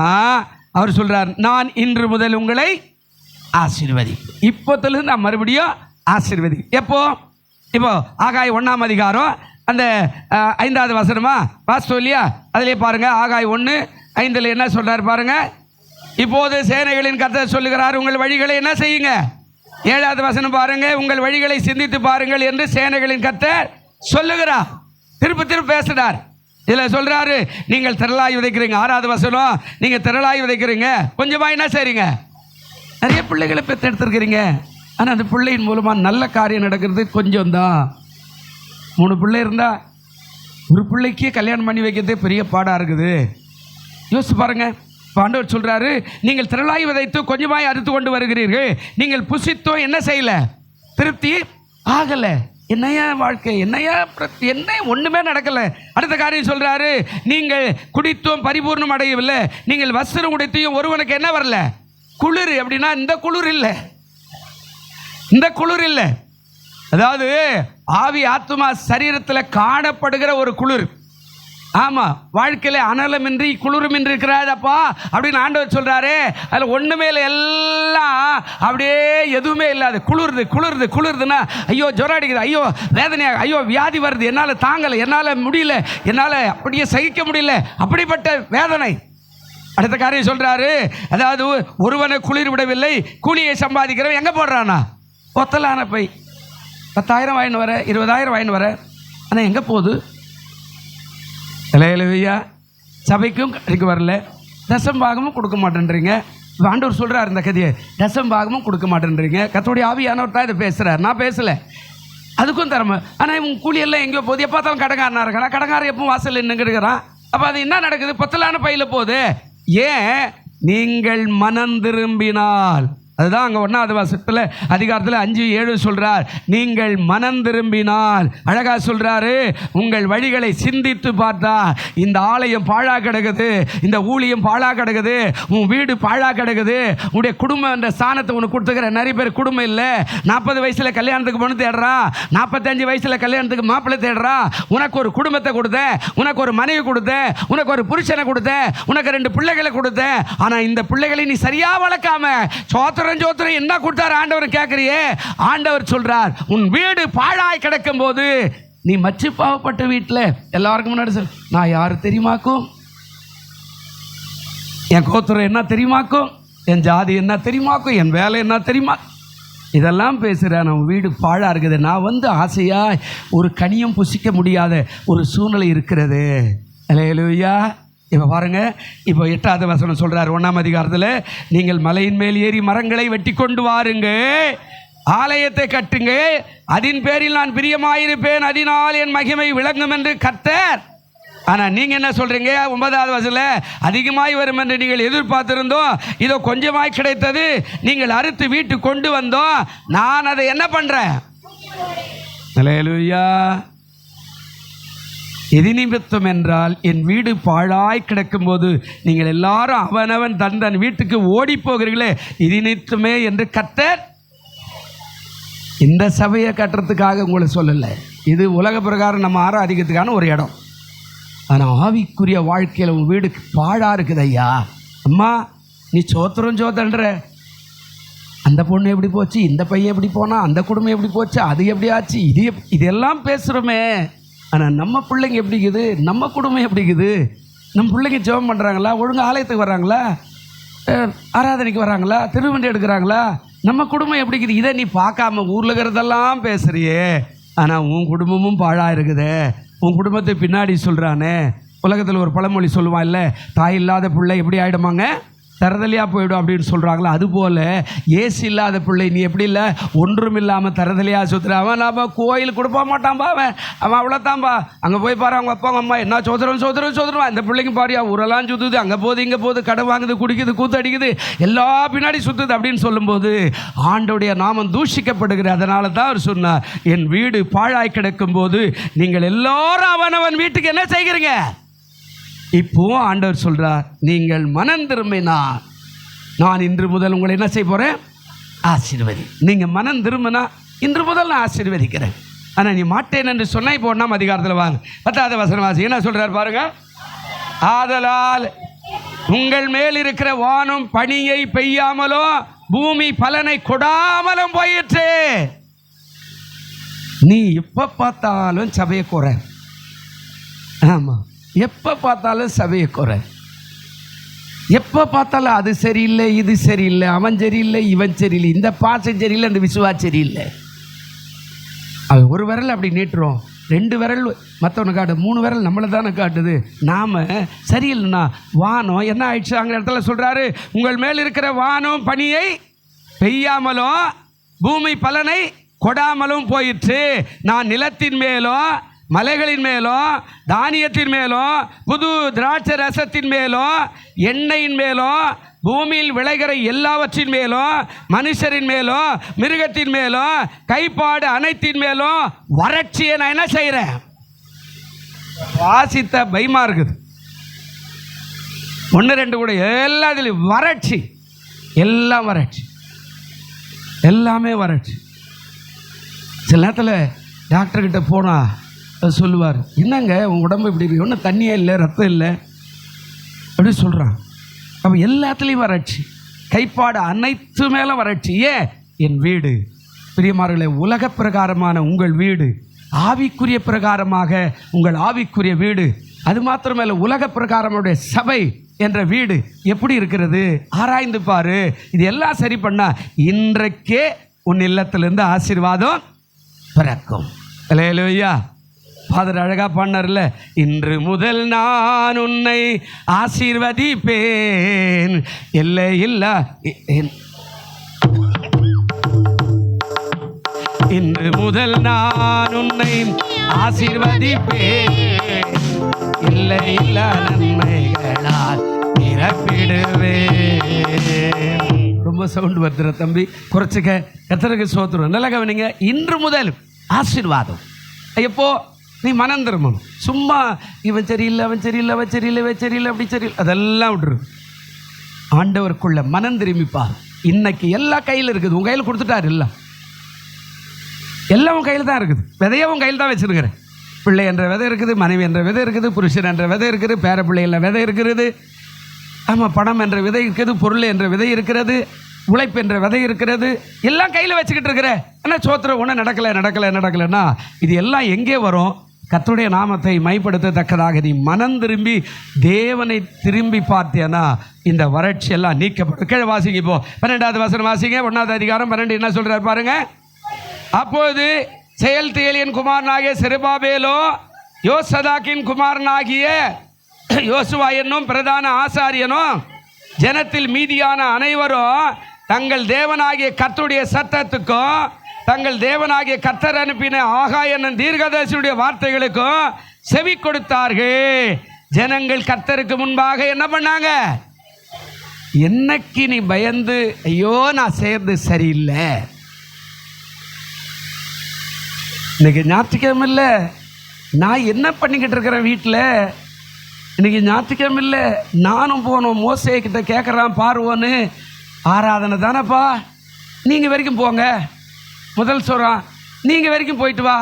அவர் சொல்றார், நான் இன்று முதல் உங்களை ஆசீர்வதி. இப்போத்திலிருந்து நான் மறுபடியும் ஆசீர்வதி. எப்போ? இப்போ ஆகாய் 1ஆம் அதிகாரம் அந்த 5வது வசனமா வாசித்தோம் இல்லையா? அதிலே பாருங்க, ஆகாய் 1:5 என்ன சொல்றாரு பாருங்க. இப்போது சேனைகளின் கர்த்தர் சொல்லுகிறார், உங்கள் வழிகளை என்ன செய்யுங்க. 7வது வசனம் பாருங்க, உங்கள் வழிகளை சிந்தித்து பாருங்கள் என்று சேனைகளின் கர்த்தர் சொல்லுகிறார். திருப்பி பேசுறார். இதில் சொல்றாரு, நீங்கள் திரளாய் விதைக்கிறீங்க. 6வது வசனம், நீங்கள் திரளாய் விதைக்கிறீங்க, கொஞ்சமா என்ன செய்றீங்க, நிறைய பிள்ளைகளை பெற்று எடுத்துருக்கிறீங்க. ஆனால் அந்த பிள்ளையின் மூலமாக நல்ல காரியம் நடக்கிறது கொஞ்சம் தான். 3 பிள்ளை இருந்தால் ஒரு பிள்ளைக்கே கல்யாணம் பண்ணி வைக்கிறதே பெரிய பாடாக இருக்குது. யோசிச்சு பாருங்க. ஆண்டவர் சொல்றாரு, நீங்கள் திரளாய் விதைத்து கொஞ்சமாய் அறுத்து கொண்டு வருகிறீர்கள், நீங்கள் புசித்தோம் என்ன செய்யல, திருப்தி ஆகலை. என்னையா வாழ்க்கை, என்ன ஒண்ணுமே நடக்கல. அடுத்த காரியம் சொல்றாரு, நீங்கள் குடித்தோம் பரிபூர்ணம் அடையவில்லை, நீங்கள் வஸ்திரம் உடைத்தையும் ஒருவனுக்கு என்ன வரல, குளிர். அப்படின்னா இந்த குளிர் இல்லை, அதாவது ஆவி ஆத்மா சரீரத்தில் காணப்படுகிற ஒரு குளிர். ஆமா, வாழ்க்கையில அனலமின்றி குளிருமின்றி இருக்கிறாரப்பா அப்படின்னு ஆண்டவர் சொல்றாரு. அதில் ஒண்ணுமே இல்லை, எல்லாம் அப்படியே எதுவுமே இல்லாது குளிருதுன்னா, ஐயோ ஜுரம் அடிக்குது, ஐயோ வேதனையா, ஐயோ வியாதி வருது, என்னால் தாங்கலை, என்னால் முடியல, என்னால் அப்படியே சகிக்க முடியல, அப்படிப்பட்ட வேதனை. அடுத்த காரியம் சொல்றாரு, அதாவது ஒருவனை குளிர் விடவில்லை, கூலியை சம்பாதிக்கிறவன் எங்க போடுறானா, ஒத்தலான பை. 10,000 வாங்கின்னு வர, 20,000 வாங்கின்னு வர, ஆனால் எங்கே போகுது. இல்லையா, சபைக்கும் கடைக்கு வரல, தசம் பாகமும் கொடுக்க மாட்டேன்றீங்க. ஆண்டவர் சொல்கிறார் இந்த கதையை, தசம் பாகமும் கொடுக்க மாட்டேன்றீங்க. கர்த்தருடைய ஆவியானவர் தான் இதை பேசுகிறார், நான் பேசலை. அதுக்கும் தரமா. ஆனால் இவங்க கூலியெல்லாம் எங்கேயோ போகுது, எப்போ பார்த்தாலும் கடங்காரனா இருக்கிறான், கடங்காரன் எப்பவும் வாசல் நின்றுக்கிறான். அப்போ அது என்ன நடக்குது, பத்தலான பையில் போகுது. ஏன், நீங்கள் மனம் திரும்பினால். அதுதான் அங்கே 1வது வசனத்தில் அதிகாரத்தில் 5:7 சொல்கிறார், நீங்கள் மனம் திரும்பினால். அழகாக சொல்கிறாரு, உங்கள் வழிகளை சிந்தித்து பார்த்தா இந்த ஆலயம் பாழாக கிடக்குது, இந்த ஊழியம் பாழாக கிடக்குது, உன் வீடு பாழாக கிடக்குது, உன்னுடைய குடும்பம் என்ற ஸ்தானத்தை உனக்கு கொடுத்துக்கிற. நிறைய பேர் குடும்பம் இல்லை, 40 வயசில் கல்யாணத்துக்கு பொண்ணு தேடுறான், 45 வயசில் கல்யாணத்துக்கு மாப்பிள்ளை தேடுறான். உனக்கு ஒரு குடும்பத்தை கொடுத்தேன், உனக்கு ஒரு மனைவி கொடுத்தேன், உனக்கு ஒரு புருஷனை கொடுத்தேன், உனக்கு 2 பிள்ளைகளை கொடுத்தேன். ஆனால் இந்த பிள்ளைகளை நீ சரியாக வளர்க்காம சோத்திரம் என்ன கொடுத்தாரு ஆண்டவர் கேட்கறியே. ஆண்டவர் சொல்றார், உன் வீடு பாழாய் கிடக்கும் போது நீ மச்சு பாவப்பட்ட வீட்டில் எல்லாருக்கும் முன்னாடி சொல், நான் யாரு தெரியுமாக்கும், என் கோத்திரம் என்ன தெரியுமாக்கும், என் ஜாதி என்ன தெரியுமாக்கும், என் வேலை என்ன தெரியுமா, இதெல்லாம் பேசுகிறேன். நம்ம வீடு பாழாக இருக்குது, நான் வந்து ஆசையாக ஒரு கனியும் புசிக்க முடியாத ஒரு சூழ்நிலை இருக்கிறது. அல்லேலூயா. இப்போ பாருங்க, இப்போ 8வது வசனம் சொல்றாரு 1ஆம் அதிகாரத்தில், நீங்கள் மலையின் மேல் ஏறி மரங்களை வெட்டி கொண்டு வாருங்க, ஆலயத்தை கட்டுங்க, அதன் பேரில் நான் பிரியமாயிருப்பேன், அதனால் என் மகிமை விளங்கும் என்று கர்த்தர். ஆனால் நீங்கள் என்ன சொல்கிறீங்க, 9வது வசனத்தில், அதிகமாய் வரும் என்று நீங்கள் எதிர்பார்த்திருந்தோம், இதோ கொஞ்சமாய் கிடைத்தது, நீங்கள் அறுத்து வீட்டுக்கு கொண்டு வந்தோம், நான் அதை என்ன பண்ணுறேன். அல்லேலூயா. எது நிமித்தம் என்றால், என் வீடு பாழாய் கிடக்கும் போது நீங்கள் எல்லாரும் அவனவன் தன் வீட்டுக்கு ஓடி போகிறீர்களே, இது நிமித்தமே என்று கர்த்தர். இந்த சபையை கட்டுறதுக்காக உங்களை சொல்லலை, இது உலக பிரகாரம் நம்ம ஆராதிக்கிறதுக்கான ஒரு இடம். ஆனால் ஆவிக்குரிய வாழ்க்கையில் உன் வீடு பாழா இருக்குது. ஐயா அம்மா, நீ சோத்திரன்ற, அந்த பொண்ணு எப்படி போச்சு, இந்த பையன் எப்படி போனா, அந்த குடும்பம் எப்படி போச்சு, அது எப்படி ஆச்சு, இதெல்லாம் பேசுகிறோமே. ஆனால் நம்ம பிள்ளைங்க எப்படி இருக்குது, நம்ம குடும்பம் எப்படி இருக்குது, நம்ம பிள்ளைங்க ஜெபம் பண்ணுறாங்களா, ஒழுங்காக ஆலயத்துக்கு வர்றாங்களா, ஆராதனைக்கு வர்றாங்களா, திருவண்டி எடுக்கிறாங்களா, நம்ம குடும்பம் எப்படி இருக்குது, இதை நீ பார்க்காம ஊரில் இருக்கிறதெல்லாம் பேசுறியே. ஆனால் உன் குடும்பமும் பாழாக இருக்குது. உன் குடும்பத்தை பின்னாடி சொல்கிறானே. உலகத்தில் ஒரு பழமொழி சொல்லுவான் இல்லை, தாய் இல்லாத பிள்ளை எப்படி ஆகிடுமாங்க, தரதலியாக போயிடும் அப்படின்னு சொல்கிறாங்களா. அதுபோல் ஏசு இல்லாத பிள்ளை நீ எப்படி இல்லை, ஒன்றும் இல்லாமல் தரதலியாக சுற்றுற. அவன் நம்ம கோயிலுக்கு கொடுப்ப மாட்டான்பா, அவன் அவ்வளோத்தான்பா. அங்கே போய் பாரு, அவங்க அப்பா அவங்க அம்மா என்ன சோதரம் இந்த பிள்ளைங்க பாரியா ஊரெல்லாம் சுற்றுது, அங்கே போகுது இங்கே போகுது, கடை வாங்குது, குடிக்குது, கூத்து அடிக்குது, எல்லா பின்னாடி சுற்றுது அப்படின்னு சொல்லும்போது ஆண்டவருடைய நாமம் தூஷிக்கப்படுகிற. அதனால தான் அவர் சொன்னார், என் வீடு பாழாய் கிடக்கும் போது நீங்கள் எல்லாரும் அவனவன் வீட்டுக்கு என்ன செய்கிறீங்க. இப்போ ஆண்டவர் சொல்றார், நீங்கள் மனம் திரும்பினால் நான் இன்று முதல் உங்களை என்ன செய்ய போறேன், ஆசீர்வதி. நீங்க மனம் திரும்பினா இன்று முதல் நான் ஆசீர்வதிக்கிறேன். ஆனா நீ மாட்டேன் என்று சொன்னா, இப்போ 1ஆம் அதிகாரத்தில் வாங்க, 10வது வசனம் வாசி. என்ன சொல்றார் பாருங்க, ஆதலால் உங்கள் மேல் இருக்கிற வானம் பனியை பெய்யாமலும் பூமி பலனை கொடாமலும் போயிற்று. நீ எப்ப பார்த்தாலும் சபையை குறை. ஆமா, எப்போ பார்த்தாலும் சபையை குறை. எப்போ பார்த்தாலும் அது சரியில்லை, இது சரியில்லை, அவன் சரியில்லை, இவன் சரியில்லை, இந்த பாசம் சரியில்லை, இந்த விசுவாசம் சரியில்லை. அது ஒரு விரல் அப்படி நீட்டுறோம், 2 விரல் மற்றவனை காட்டு, 3 விரல் நம்மளை தானே காட்டுது. நாம் சரியில்லைன்னா வானம் என்ன ஆயிடுச்சு? அங்கே இடத்துல சொல்கிறாரு, உங்கள் மேல் இருக்கிற வானம் பனியை பெய்யாமலும் பூமி பலனை கொடாமலும் போயிற்று. நான் நிலத்தின் மேலும் மலைகளின் மேலும் தானியத்தின் மேலும் புது திராட்சை ரசத்தின் மேலும் எண்ணெயின் மேலும் பூமியில் விளைகிற எல்லாவற்றின் மேலும் மனுஷரின் மேலும் மிருகத்தின் மேலும் கைப்பாடு அனைத்தின் மேலும் வறட்சியை நான் என்ன செய்கிறேன்? வாசித்த பயமா இருக்குது. 1 2 கூட எல்லாத்துலேயும் வறட்சி, எல்லாம் வறட்சி, எல்லாமே வறட்சி. சில நேரத்தில் டாக்டர்கிட்ட போனால் சொல்லுவார், என்னங்க உங்கள் உடம்பு இப்படி இருக்கு, ஒன்றும் தண்ணியே இல்லை, ரத்தம் இல்லை அப்படி சொல்கிறான். அப்போ எல்லாத்துலேயும் வறட்சி, கைப்பாடு அனைத்து மேலே வறட்சி. ஏன்? என் வீடு பிரியமானவர்களே, உலக பிரகாரமான உங்கள் வீடு ஆவிக்குரிய பிரகாரமாக உங்கள் ஆவிக்குரிய வீடு, அது மாத்திரமல்ல உலக பிரகாரமுடைய சபை என்ற வீடு எப்படி இருக்கிறது ஆராய்ந்து பாரு. இது எல்லாம் சரி பண்ணா இன்றைக்கே உன் இல்லத்திலிருந்து ஆசீர்வாதம் பிறக்கும். அல்லேலூயா. ஃபாதர் அழகா பண்ணார்ல, இன்று முதல் நான் உன்னை ஆசீர்வதிப்பேன், இல்லை இல்ல இன்று முதல் நான் உன்னை ஆசீர்வதிப்பேன், இல்லை இல்ல நன்மைகளால் நிரப்பிடுவேன். ரொம்ப சவுண்ட் வருதுற தம்பி, குறைச்சிக்க. கர்த்தருக்கு ஸ்தோத்திரம். நல்லா கவனிங்க. இன்று முதல் ஆசீர்வாதம். எப்போ? நீ மனம் திரும்பணும். சும்மா இவன் சரியில்லை, அவன் சரியில்லை, அவன் சரியில்லை, இவன் சரியில்லை, அப்படி சரியில்லை, அதெல்லாம் விட்டுரு. ஆண்டவருக்குள்ள மனம் திரும்பிப்பா. இன்னைக்கு எல்லா கையில் இருக்குது, உன் கையில் கொடுத்துட்டாரு. எல்லாம் உன் கையில் தான் இருக்குது. விதைய உன் கையில் தான் வச்சிருக்கிறேன். பிள்ளை என்ற விதை இருக்குது, மனைவி என்ற விதை இருக்குது, புருஷன் என்ற விதை இருக்குது, பேர பிள்ளைகள விதை இருக்கிறது, ஆமாம் பணம் என்ற விதை இருக்கிறது, பொருள் என்ற விதை இருக்கிறது, உழைப்பு என்ற விதை இருக்கிறது, எல்லாம் கையில் வச்சுக்கிட்டு இருக்கிற. ஆனால் சோத்திரம் ஒன்றும் நடக்கலைன்னா இது எல்லாம் எங்கே வரும்? கர்த்தருடைய நாமத்தை மைப்படுத்தத்தக்கதாக நீ மனம் திரும்பி தேவனை திரும்பி பார்த்தேன்னா இந்த வறட்சி எல்லாம் நீக்கப்படும். கீழே வாசிங்க. இப்போ 12வது வசனம் வாசிங்க. 1வது அதிகாரம் 12 என்ன சொல்றார் பாருங்க. அப்போது செயல்தியேலின் குமாரனாகிய செருபாபேலோ யோசதாக்கின் குமாரனாகிய யோசுவா என்னும் பிரதான ஆசாரியனும் ஜனத்தில் மீதியான அனைவரும் தங்கள் தேவனாகிய கர்த்தருடைய சத்தத்துக்கும் தங்கள் தேவனாகிய கர்த்தர் அனுப்பின ஆகாய என்னும் தீர்க்கதரிசியுடைய வார்த்தைகளுக்கும் செவி கொடுத்தார்கள். ஜனங்கள் கர்த்தருக்கு முன்பாக என்ன பண்ணாங்க? என்னைக்கு நீ பயந்து ஐயோ நான் செய்யறது சரியில்லை, இன்னைக்கு ஞாயிற்றுக்கிழமை இல்லை, நான் என்ன பண்ணிக்கிட்டு இருக்கிறேன் வீட்டில், இன்னைக்கு ஞாயிற்றுக்கிழமை இல்லை, நானும் போகணும், மோசே கிட்ட கேட்குறான் பார்வோன்னு, ஆராதனை தானேப்பா, நீங்கள் வரைக்கும் போங்க. முதல் சொல்கிறான் நீங்கள் வரைக்கும் போயிட்டு வா,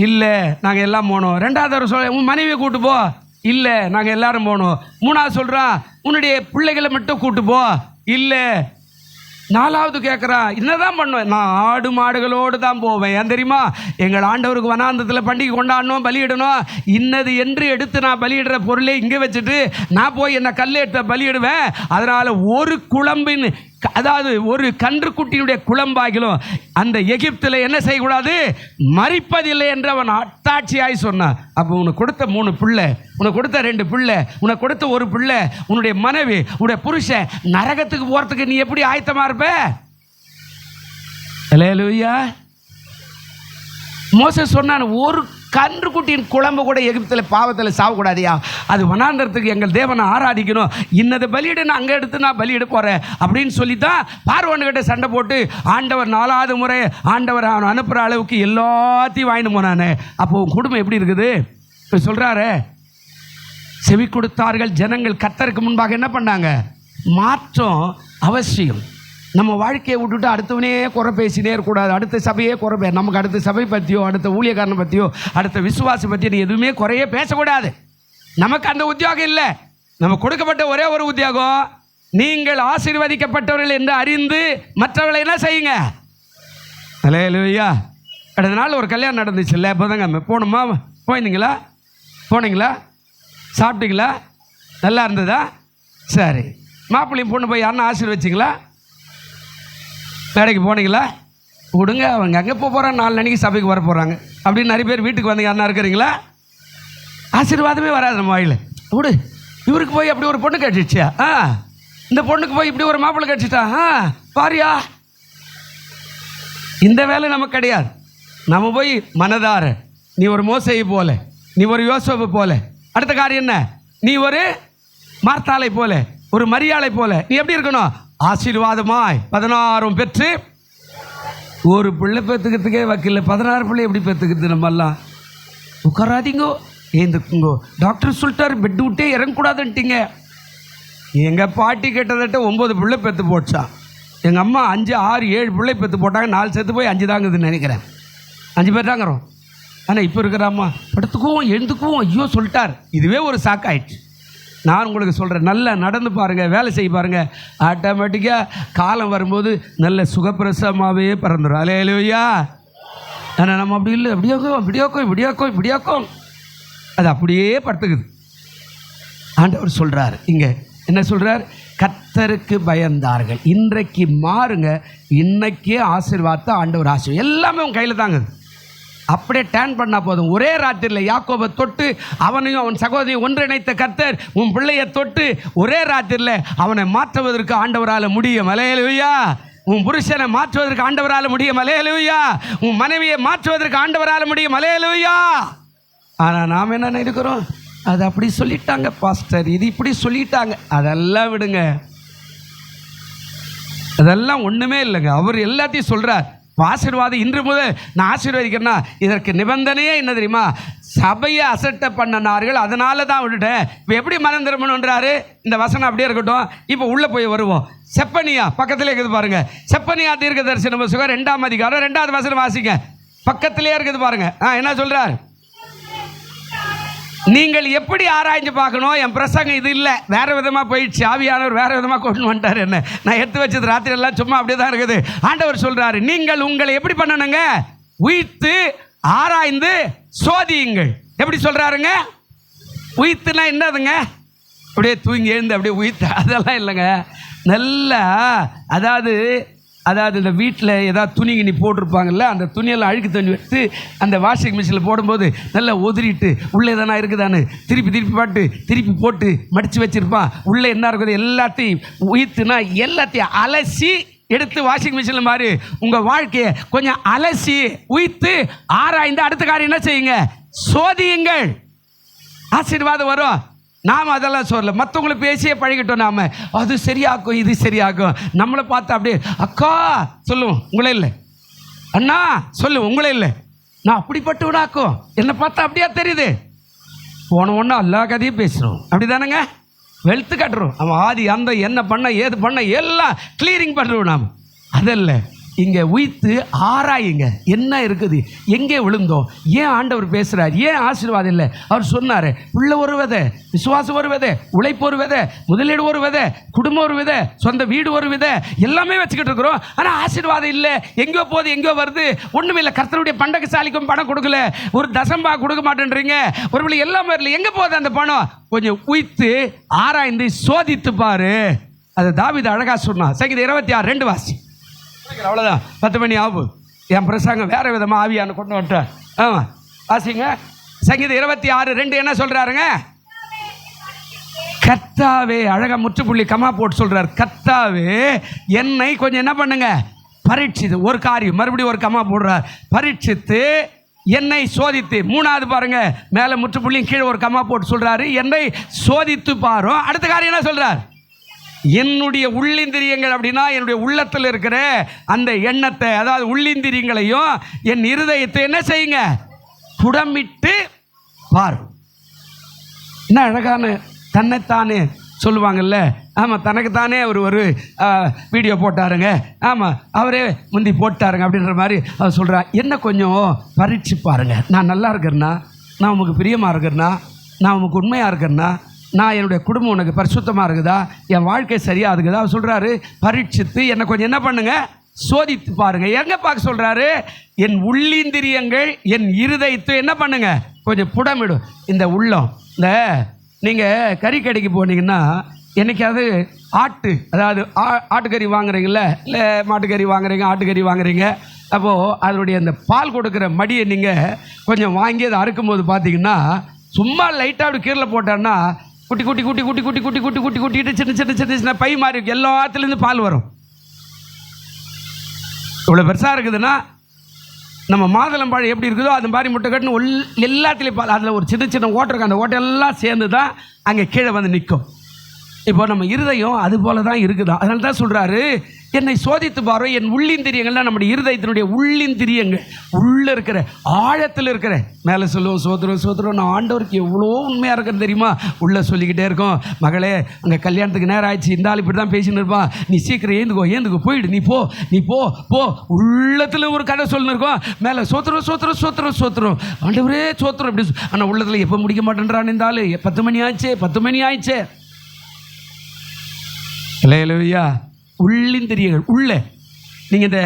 இல்லை நாங்கள் எல்லாம் போனோம். 2வது சொல்ல உன் மனைவியை கூட்டு போ, இல்லை நாங்கள் எல்லாரும் போனோம். 3வது சொல்கிறான் உன்னுடைய பிள்ளைகளை மட்டும் கூட்டு போ, இல்லை. 4வது கேட்குறான் என்னதான் பண்ணுவேன், நான் ஆடு மாடுகளோடு தான் போவேன். ஏன் தெரியுமா? எங்கள் ஆண்டவருக்கு வனாந்தத்தில் பண்டிகை கொண்டாடணும், பலியிடணும், இன்னது என்று எடுத்து நான் பலியிடுற பொருளை இங்கே வச்சுட்டு நான் போய் என்ன கல்லேற்ற பலியிடுவேன். அதனால் ஒரு குழம்பின், அதாவது ஒரு கன்றுக்குட்டியினுடைய குழம்பாகிலும் அந்த எகிப்தில் என்ன செய்யக்கூடாது, மரிப்பதில்லை என்று அவன் அத்தாட்சியாய் சொன்னான். அப்போ உனக்கு கொடுத்த 3 பிள்ளை, உனக்கு கொடுத்த 2 பிள்ளை, உனக்கு கொடுத்த 1 பிள்ளை, உன்னுடைய மனைவி, உன்னுடைய புருஷன் நரகத்துக்கு போகிறதுக்கு நீ எப்படி ஆயத்தமாக இருப்ப? அல்லேலூயா. மோசே சொன்னான் ஒரு கன்றுக்குட்டியின் குழம்பு கூட எகிப்தில் பாவத்தில் சாவக்கூடாதியா, அது வனாந்தரத்துக்கு எங்கள் தேவனை ஆராதிக்கணும், இன்னது பலியிடு நான் அங்கே எடுத்து நான் பலியிட போகிறேன் அப்படின்னு சொல்லி தான் பார்வோன்கிட்ட சண்டை போட்டு ஆண்டவர் 4வது முறை ஆண்டவர் அவன் அனுப்புகிற அளவுக்கு எல்லாத்தையும் வாங்கிட்டு போனானே. அப்போ உன் குடும்பம் எப்படி இருக்குது? இப்போ சொல்கிறாரு செவி கொடுத்தார்கள் ஜனங்கள் கர்த்தருக்கு முன்பாக என்ன பண்ணாங்க? மாற்றம் அவசியம். நம்ம வாழ்க்கையை விட்டுட்டு அடுத்தவனே குறை பேசினே இருக்கக்கூடாது. அடுத்த சபையே குறை நமக்கு அடுத்த சபை பற்றியோ அடுத்த ஊழியக்காரனை பற்றியோ அடுத்த விசுவாசி பற்றியோ நீ எதுவுமே குறையே பேசக்கூடாது. நமக்கு அந்த உத்தியோகம் இல்லை. நம்ம கொடுக்கப்பட்ட ஒரே ஒரு உத்தியோகம், நீங்கள் ஆசீர்வதிக்கப்பட்டவர்கள் என்று அறிந்து மற்றவர்களை என்ன செய்யுங்க. அல்லேலூயா. அடுத்த நாள் ஒரு கல்யாணம் நடந்துச்சு இல்லை, இப்போதாங்க போகணுமா? போனீங்களா? சாப்பிட்டீங்களா? நல்லா இருந்ததா? சரி, மாப்பிள்ளையும் பொண்ணு போய் யாருன்னா ஆசீர்வச்சிங்களா? மேடைக்கு போனீங்களா? விடுங்க, அவங்க அங்கே போகிறாங்க, 4 நாளைக்கு சபைக்கு வர போகிறாங்க அப்படின்னு நிறைய பேர் வீட்டுக்கு வந்து யாருன்னா இருக்கிறீங்களா? ஆசீர்வாதமே வராது நம்ம வாயில். விடு, இவருக்கு போய் அப்படி ஒரு பொண்ணு கட்டிடுச்சியா, இந்த பொண்ணுக்கு போய் இப்படி ஒரு மாப்பிள்ளை கட்டிச்சிட்டா, பாரியா. இந்த வேலை நமக்கு கிடையாது. நம்ம போய் மனதார, நீ ஒரு மோசையை போல, நீ ஒரு யோசேப்பு போல, அடுத்த காரியம் என்ன, நீ ஒரு மார்த்தாளை போல, ஒரு மரியாளை போல நீ எப்படி இருக்கணும்? ஆசீர்வாதமாய் 16 பெற்று. ஒரு பிள்ளை பெற்றுக்கிறதுக்கே வக்கீல், 16 பிள்ளை எப்படி பெற்றுக்கிறது? நம்மெல்லாம் உட்காராதீங்கோ, ஏந்துக்குங்கோ, டாக்டர் சொல்லிட்டாரு பெட்டு விட்டே இறங்கக்கூடாதுன்ட்டீங்க. எங்கள் பாட்டி கிட்டத்தட்ட 9 பிள்ளை பெற்று போச்சான். எங்கள் அம்மா 5, 6, 7 பிள்ளை பெற்று போட்டாங்க. 4 செத்து போய் 5 தாங்குதுன்னு நினைக்கிறேன். 5 பேர் தாங்கிறோம். ஆனால் இப்போ இருக்கிற அம்மா படுத்துக்குவோம் எழுந்துக்குவோம், ஐயோ சொல்லிட்டார். இதுவே ஒரு சாக்காயிடுச்சு. நான் உங்களுக்கு சொல்கிறேன், நல்லா நடந்து பாருங்கள், வேலை செய்ய பாருங்கள், ஆட்டோமேட்டிக்காக காலம் வரும்போது நல்ல சுகப்பிரசவமாகவே பிறந்துடும். அல்லேலூயா. ஆனால் நம்ம அப்படி இல்லை, இப்படியாக்கும் அது அப்படியே படுத்துக்குது. ஆண்டவர் சொல்கிறார், இங்கே என்ன சொல்கிறார்? கர்த்தருக்கு பயந்தார்கள். இன்றைக்கு மாறுங்க, இன்னைக்கே ஆசீர்வாதத்தை ஆண்டவர் ஆசீர்வாதம் எல்லாமே உன் கையில் தாங்குது. அப்படியே டேன் பண்ணால் போதும். ஒரே ராத்திரியில் யாக்கோபை தொட்டு அவனையும் அவன் சகோதரியும் ஒன்றிணைத்த கர்த்தர் உன் பிள்ளையை தொட்டு ஒரே ராத்திரியில் அவனை மாற்றுவதற்கு ஆண்டவரால் முடியும். அல்லேலூயா. உன் புருஷனை மாற்றுவதற்கு ஆண்டவரால் முடியும். அல்லேலூயா. உன் மனைவியை மாற்றுவதற்கு ஆண்டவரால் முடியும். அல்லேலூயா. ஆனால் நாம் என்ன இருக்கிறோம்? அது அப்படி சொல்லிட்டாங்க பாஸ்டர், இது இப்படி சொல்லிட்டாங்க. அதெல்லாம் விடுங்க, அதெல்லாம் ஒன்றுமே இல்லைங்க. அவர் எல்லாத்தையும் சொல்கிறார். ஆசீர்வாதம் இன்று முதல் நான் ஆசீர்வதிக்கிறேன்னா இதற்கு நிபந்தனையே என்ன தெரியுமா? சபையை அசட்டை பண்ணனார்கள், அதனால தான் விட்டுட்டேன். இப்போ எப்படி மனம் திரும்பணுன்றாரு? இந்த வசனம் அப்படியே இருக்கட்டும். இப்போ உள்ளே போய் வருவோம். செப்பனியா பக்கத்திலே இருக்குது பாருங்க. செப்பனியா தீர்க்க தரிசன புத்தகம் 2ஆம் அதிகாரம் 2வது வசனம் வாசிங்க. பக்கத்திலே இருக்குது பாருங்க. என்ன சொல்றார்? நீங்கள் எப்படி ஆராய்ஞ்சு பார்க்கணும்? என் பிரசங்கம் இது இல்லை, வேற விதமாக போயிடுச்சு. ஆவியானவர் வேற விதமாக கொண்டு வந்துட்டார். என்ன நான் எடுத்து வச்சது ராத்திரி எல்லாம் சும்மா அப்படியே தான் இருக்குது. ஆண்டவர் சொல்றாரு, நீங்கள் உங்களை எப்படி பண்ணணுங்க? உயிர்த்து ஆராய்ந்து சோதியுங்கள். எப்படி சொல்றாருங்க? உயிர்த்துனா என்னதுங்க? அப்படியே தூங்கி எழுந்து அப்படியே உயிர்த்து அதெல்லாம் இல்லைங்க. நல்லா அதாவது இந்த வீட்டில் ஏதாவது துணி கிணி போட்டிருப்பாங்கல்ல, அந்த துணியெல்லாம் அழுக்கு தண்ணி எடுத்து அந்த வாஷிங் மிஷினில் போடும்போது நல்லா உதறிட்டு உள்ளே தானே இருக்குதான்னு திருப்பி போட்டு மடித்து வச்சுருப்பான். உள்ளே என்ன இருக்குது எல்லாத்தையும் உயிர்த்துனா எல்லாத்தையும் அலசி எடுத்து வாஷிங் மிஷினில் மாதிரி உங்கள் வாழ்க்கையை கொஞ்சம் அலசி உயிர்த்து ஆராய்ந்து அடுத்த காரியம் என்ன செய்யுங்க? சோதியுங்கள். ஆசீர்வாதம் வரும். நாம் அதெல்லாம் சொல்லலை, மற்றவங்களை பேசியே பழகிட்டோம். நாம் அது சரியாக்கும் இது சரியாக்கும். நம்மளை பார்த்து அப்படியே அக்கா சொல்லுவோம், உங்களே இல்லை, அண்ணா சொல்லுவோம், உங்களே இல்லை, நான் அப்படிப்பட்டவனாக்கும், என்னை பார்த்தா அப்படியா தெரியுது. போன ஒன்று எல்லா கதையும் பேசுகிறோம். அப்படி தானேங்க? வெளுத்து கட்டுறோம். அவன் ஆதி அந்த என்ன பண்ண ஏது பண்ண எல்லாம் கிளியரிங் பண்ணுறோம். நாம் அதல்ல, இங்கே உயிர்த்து ஆராயுங்க. என்ன இருக்குது, எங்கே விழுந்தோம், ஏன் ஆண்டவர் பேசுகிறார், ஏன் ஆசீர்வாதம் இல்லை? அவர் சொன்னார், உள்ள ஒரு விதை, விசுவாசம் ஒரு விதை, உழைப்பு ஒரு விதை, முதலீடு ஒரு விதை, குடும்பம் ஒரு விதை, சொந்த வீடு ஒரு விதை, எல்லாமே வச்சுக்கிட்டு இருக்கிறோம். ஆனால் ஆசீர்வாதம் இல்லை. எங்கேயோ போகுது, எங்கேயோ வருது, ஒன்றும் இல்லை. கர்த்தருடைய பண்டகசாலிக்கும் பணம் கொடுக்கல, ஒரு தசம்பா கொடுக்க மாட்டேன்றீங்க, ஒரு வழி எல்லாம் வரல. எங்கே போகுது அந்த பணம்? கொஞ்சம் உயிர்த்து ஆராய்ந்து சோதித்து பாரு. அது தாவீது அழகா சொன்னான். சங்கீதம் 26:2 வாசி. அவ்வளோதான், 10 மணி ஆகும். என் பிரசங்கம் வேற விதமாக ஆவியான கொண்டு வந்துட்டேன். ஆமாம் வாசிங்க. சங்கீதம் 26:2 என்ன சொல்றாருங்க? கர்த்தாவே, அழகா முற்றுப்புள்ளி கமா போட்டு சொல்றாரு, கர்த்தாவே என்னை கொஞ்சம் என்ன பண்ணுங்க? பரீட்சித்து. ஒரு காரியம் மறுபடியும் ஒரு கமா போடுறார், பரீட்சித்து என்னை சோதித்து. 3வது பாருங்க, மேலே முற்றுப்புள்ளியும் கீழே ஒரு கமா போட்டு சொல்றாரு, என்னை சோதித்து பாரும். அடுத்த காரியம் என்ன சொல்றார்? என்னுடைய உள்ளிந்திரியங்கள், அப்படின்னா என்னுடைய உள்ளத்தில் இருக்கிற அந்த எண்ணத்தை, அதாவது உள்ளிந்திரியங்களையும் என் இருதயத்தை என்ன செய்யுங்க? புடமிட்டு பார். என்ன அழகான தன்னைத்தானே சொல்லுவாங்கல்ல. ஆமாம், தனக்குத்தானே அவர் ஒரு வீடியோ போட்டாருங்க. ஆமாம், அவரே முந்தி போட்டாருங்க அப்படின்ற மாதிரி அவர் சொல்கிறார். என்ன கொஞ்சம் பரீட்சி பாருங்க. நான் நல்லா இருக்கிறேன்னா, நான் உமக்கு பிரியமாக இருக்கிறேன்னா, நான் உமக்கு உண்மையாக இருக்கிறேன்னா, நான் என்னுடைய குடும்பம் உனக்கு பரிசுத்தமாக இருக்குதா, என் வாழ்க்கை சரியாக இருக்குதா? அவர் சொல்கிறாரு, பரீட்சித்து என்னை கொஞ்சம் என்ன பண்ணுங்க? சோதித்து பாருங்க. எங்கே பார்க்க சொல்கிறாரு? என் உள்ளிந்திரியங்கள் என் இருதயத்தை என்ன பண்ணுங்க? கொஞ்சம் புடமிடும். இந்த உள்ளம், இந்த நீங்கள் கறிக்கடைக்கு போனீங்கன்னா என்னைக்காவது அதாவது ஆட்டுக்கறி வாங்குறீங்கள, இல்லை மாட்டுக்கறி வாங்குறீங்க, ஆட்டுக்கறி வாங்குறீங்க, அப்போது அதனுடைய அந்த பால் கொடுக்குற மடியை நீங்கள் கொஞ்சம் வாங்கி அதை அறுக்கும் போது பார்த்தீங்கன்னா சும்மா லைட்டாக அப்படி கீழே போட்டான்னா குட்டி குட்டி குட்டி குட்டி குட்டி குட்டி குட்டி குட்டி குட்டிட்டு சின்ன சின்ன சின்ன சின்ன பை மாதிரி இருக்கு, எல்லாத்துலேருந்து பால் வரும். இவ்வளோ பெருசாக இருக்குதுன்னா நம்ம மாதுளம்பழம் எப்படி இருக்குதோ அது மாதிரி முட்டை கட்டுன்னு எல்லாத்துலேயும் பால், அதில் ஒரு சின்ன சின்ன ஓட்டை இருக்கு, அந்த ஓட்டையெல்லாம் சேர்ந்து தான் அங்கே கீழே வந்து நிற்கும். இப்போ நம்ம இருதயம் அது போல தான் இருக்குதான். அதனால தான் சொல்கிறாரு, என்னை சோதித்து பாரோ, என் உள்ளிந்திரியங்கள்லாம் நம்முடைய இருதயத்தினுடைய உள்ளிந்திரியங்கள், உள்ளே இருக்கிற ஆழத்தில் இருக்கிற, மேலே சொல்லுவோம் சோத்திரம் சோத்திரம், நான் ஆண்டவருக்கு எவ்வளோ உண்மையாக இருக்கிறது தெரியுமா, உள்ளே சொல்லிக்கிட்டே இருக்கோம். மகளே, அங்கே கல்யாணத்துக்கு நேரம் ஆயிடுச்சு, இந்த ஆள் இப்படி தான் பேசின்னு இருப்பான், நீ சீக்கிரம் ஏந்துக்கோ போயிடு, நீ போ உள்ளத்தில் ஒரு கதை சொல்லின்னு இருக்கோம். மேலே சோத்திரம் சோத்திரம் சோத்திரம் சோத்திரம், ஆண்டவரே சோத்திரம் இப்படி. ஆனால் உள்ளத்தில் எப்போ முடிக்க மாட்டேன்றான் இந்த ஆள், 10 மணி ஆயிடுச்சே. இல்லையா, உள்ளிந்திரியங்கள் உள்ளே. நீங்கள் இந்த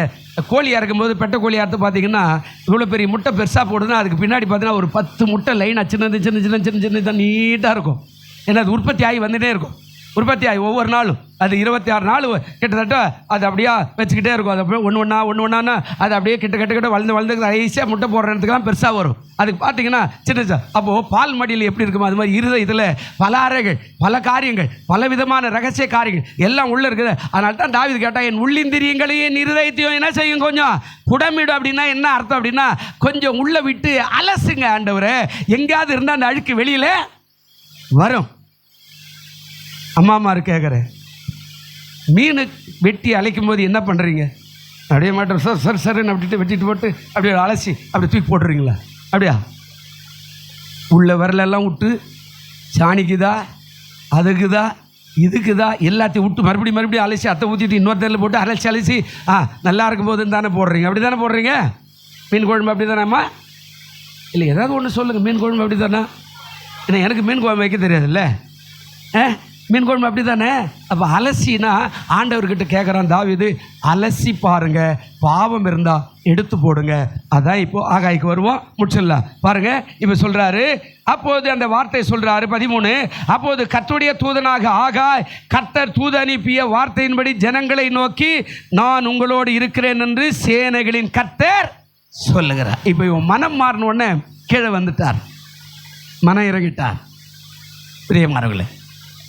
கோழி இறக்கும்போது பெட்டை கோழி அறுத்து பார்த்தீங்கன்னா இவ்வளோ பெரிய முட்டை பெருசாக போடுதுன்னா அதுக்கு பின்னாடி பார்த்தீங்கன்னா ஒரு 10 முட்டை லைனாக சின்ன சின்ன சின்ன சின்ன சின்ன நீட்டாக இருக்கும். ஏன்னா அது உற்பத்தி ஆகி வந்துகிட்டே இருக்கும். உற்பத்தி ஆகி ஒவ்வொரு நாளும் அது 26 நாள் கிட்டத்தட்ட அது அப்படியே வச்சுக்கிட்டே இருக்கும். அது அப்படியே ஒன்று ஒன்றா அது அப்படியே கிட்ட வளர்ந்து ஈஸியாக முட்டை போடுற இடத்துக்குலாம் பெருசாக வரும். அதுக்கு பார்த்தீங்கன்னா சின்ன. அப்போது பால் மடியில் எப்படி இருக்குமோ அது மாதிரி இதில் பல அறைகள், பல காரியங்கள், பல விதமான ரகசிய காரியங்கள் எல்லாம் உள்ளே இருக்குது. அதனால தான் தாவீது கேட்டால், என் உள்ளிந்திரியங்களையும் என் இருதயத்தையும் என்ன செய்யும், கொஞ்சம் குடமிடு. அப்படின்னா என்ன அர்த்தம் அப்படின்னா, கொஞ்சம் உள்ளே விட்டு அலசுங்க ஆண்டவரே, எங்கேயாவது இருந்தால் அந்த அழுக்கு வெளியில் வரும். அம்மாமாரு கேட்குறேன், மீன் வெட்டி அழைக்கும் போது என்ன பண்ணுறீங்க? அப்படியே மாட்டோம் சார் சார்ன்னு அப்படின்ட்டு வெட்டிட்டு போட்டு அப்படியே அலசி அப்படி தூக்கி போட்டுறீங்களா? அப்படியா? உள்ள விரலெல்லாம் விட்டு சாணிக்குதா, அதுக்குதா, இதுக்குதா எல்லாத்தையும் விட்டு மறுபடியும் அலசி அத்தை ஊற்றிட்டு இன்னொரு தெருவில் போட்டு அலசி நல்லா இருக்கும் போதுன்னு தானே போடுறீங்க. அப்படி தானே போடுறீங்க? மீன் குழம்பு அப்படி தானேம்மா? இல்லை, ஏதாவது ஒன்று சொல்லுங்கள். மீன் குழம்பு அப்படி தானே? ஏன்னா எனக்கு மீன் குழம்பு வைக்க தெரியாதுல்ல. மீன் குழம்பு அப்படி தானே? அப்போ அலசினா ஆண்டவர்கிட்ட கேட்குறான் தாவீது, அலசி பாருங்க, பாவம் இருந்தால் எடுத்து போடுங்க. அதான் இப்போ ஆகாய்க்கு வருவோம், முடிச்சிடலாம் பாருங்க. இப்போ சொல்கிறாரு, அப்போது அந்த வார்த்தை சொல்கிறாரு 13, அப்போது கர்த்தருடைய தூதனாக ஆகாய் கர்த்தர் தூது அனுப்பிய வார்த்தையின்படி ஜனங்களை நோக்கி, நான் உங்களோடு இருக்கிறேன் என்று சேனைகளின் கர்த்தர் சொல்லுகிறார். இப்போ இவன் மனம் மாறின உடனே கீழே வந்துட்டார், மனம் இறங்கிட்டார். பிரியமானவர்களே,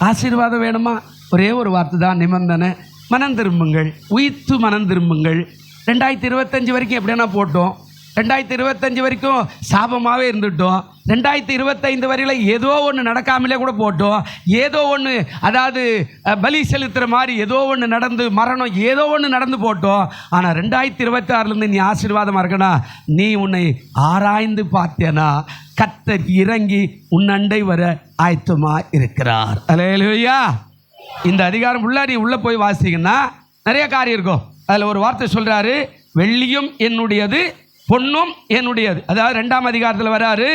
ஆசீர்வாதம் வேணுமா? ஒரே ஒரு வார்த்தை தான், நிபந்தனை. மனம் திரும்புங்கள், உயிர்த்து மனம் திரும்புங்கள். 2025 வரைக்கும் எப்படின்னா போட்டோம், 2025 வரைக்கும் சாபமாகவே இருந்துட்டோம், 2025 வரையில் ஏதோ ஒன்று நடக்காமலே கூட போட்டோம், ஏதோ ஒன்று அதாவது பலி செலுத்துகிற மாதிரி ஏதோ ஒன்று நடந்து, மரணம் ஏதோ ஒன்று நடந்து போட்டோம். ஆனால் 2026 நீ ஆசீர்வாதமாக இருக்கனா, நீ உன்னை ஆராய்ந்து பார்த்தேனா கர்த்தர் இறங்கி உன் அண்டை வர ஆயத்தமாக இருக்கிறார். அல்லேலூயா. இந்த அதிகாரம் உள்ள நீ உள்ளே போய் வாசிங்கன்னா நிறைய காரியம் இருக்கும். அதில் ஒரு வார்த்தை சொல்கிறாரு, வெள்ளியும் என்னுடையது, பொன்னும் என்னுடையது. அதாவது 2ஆம் அதிகாரத்தில் வராரு,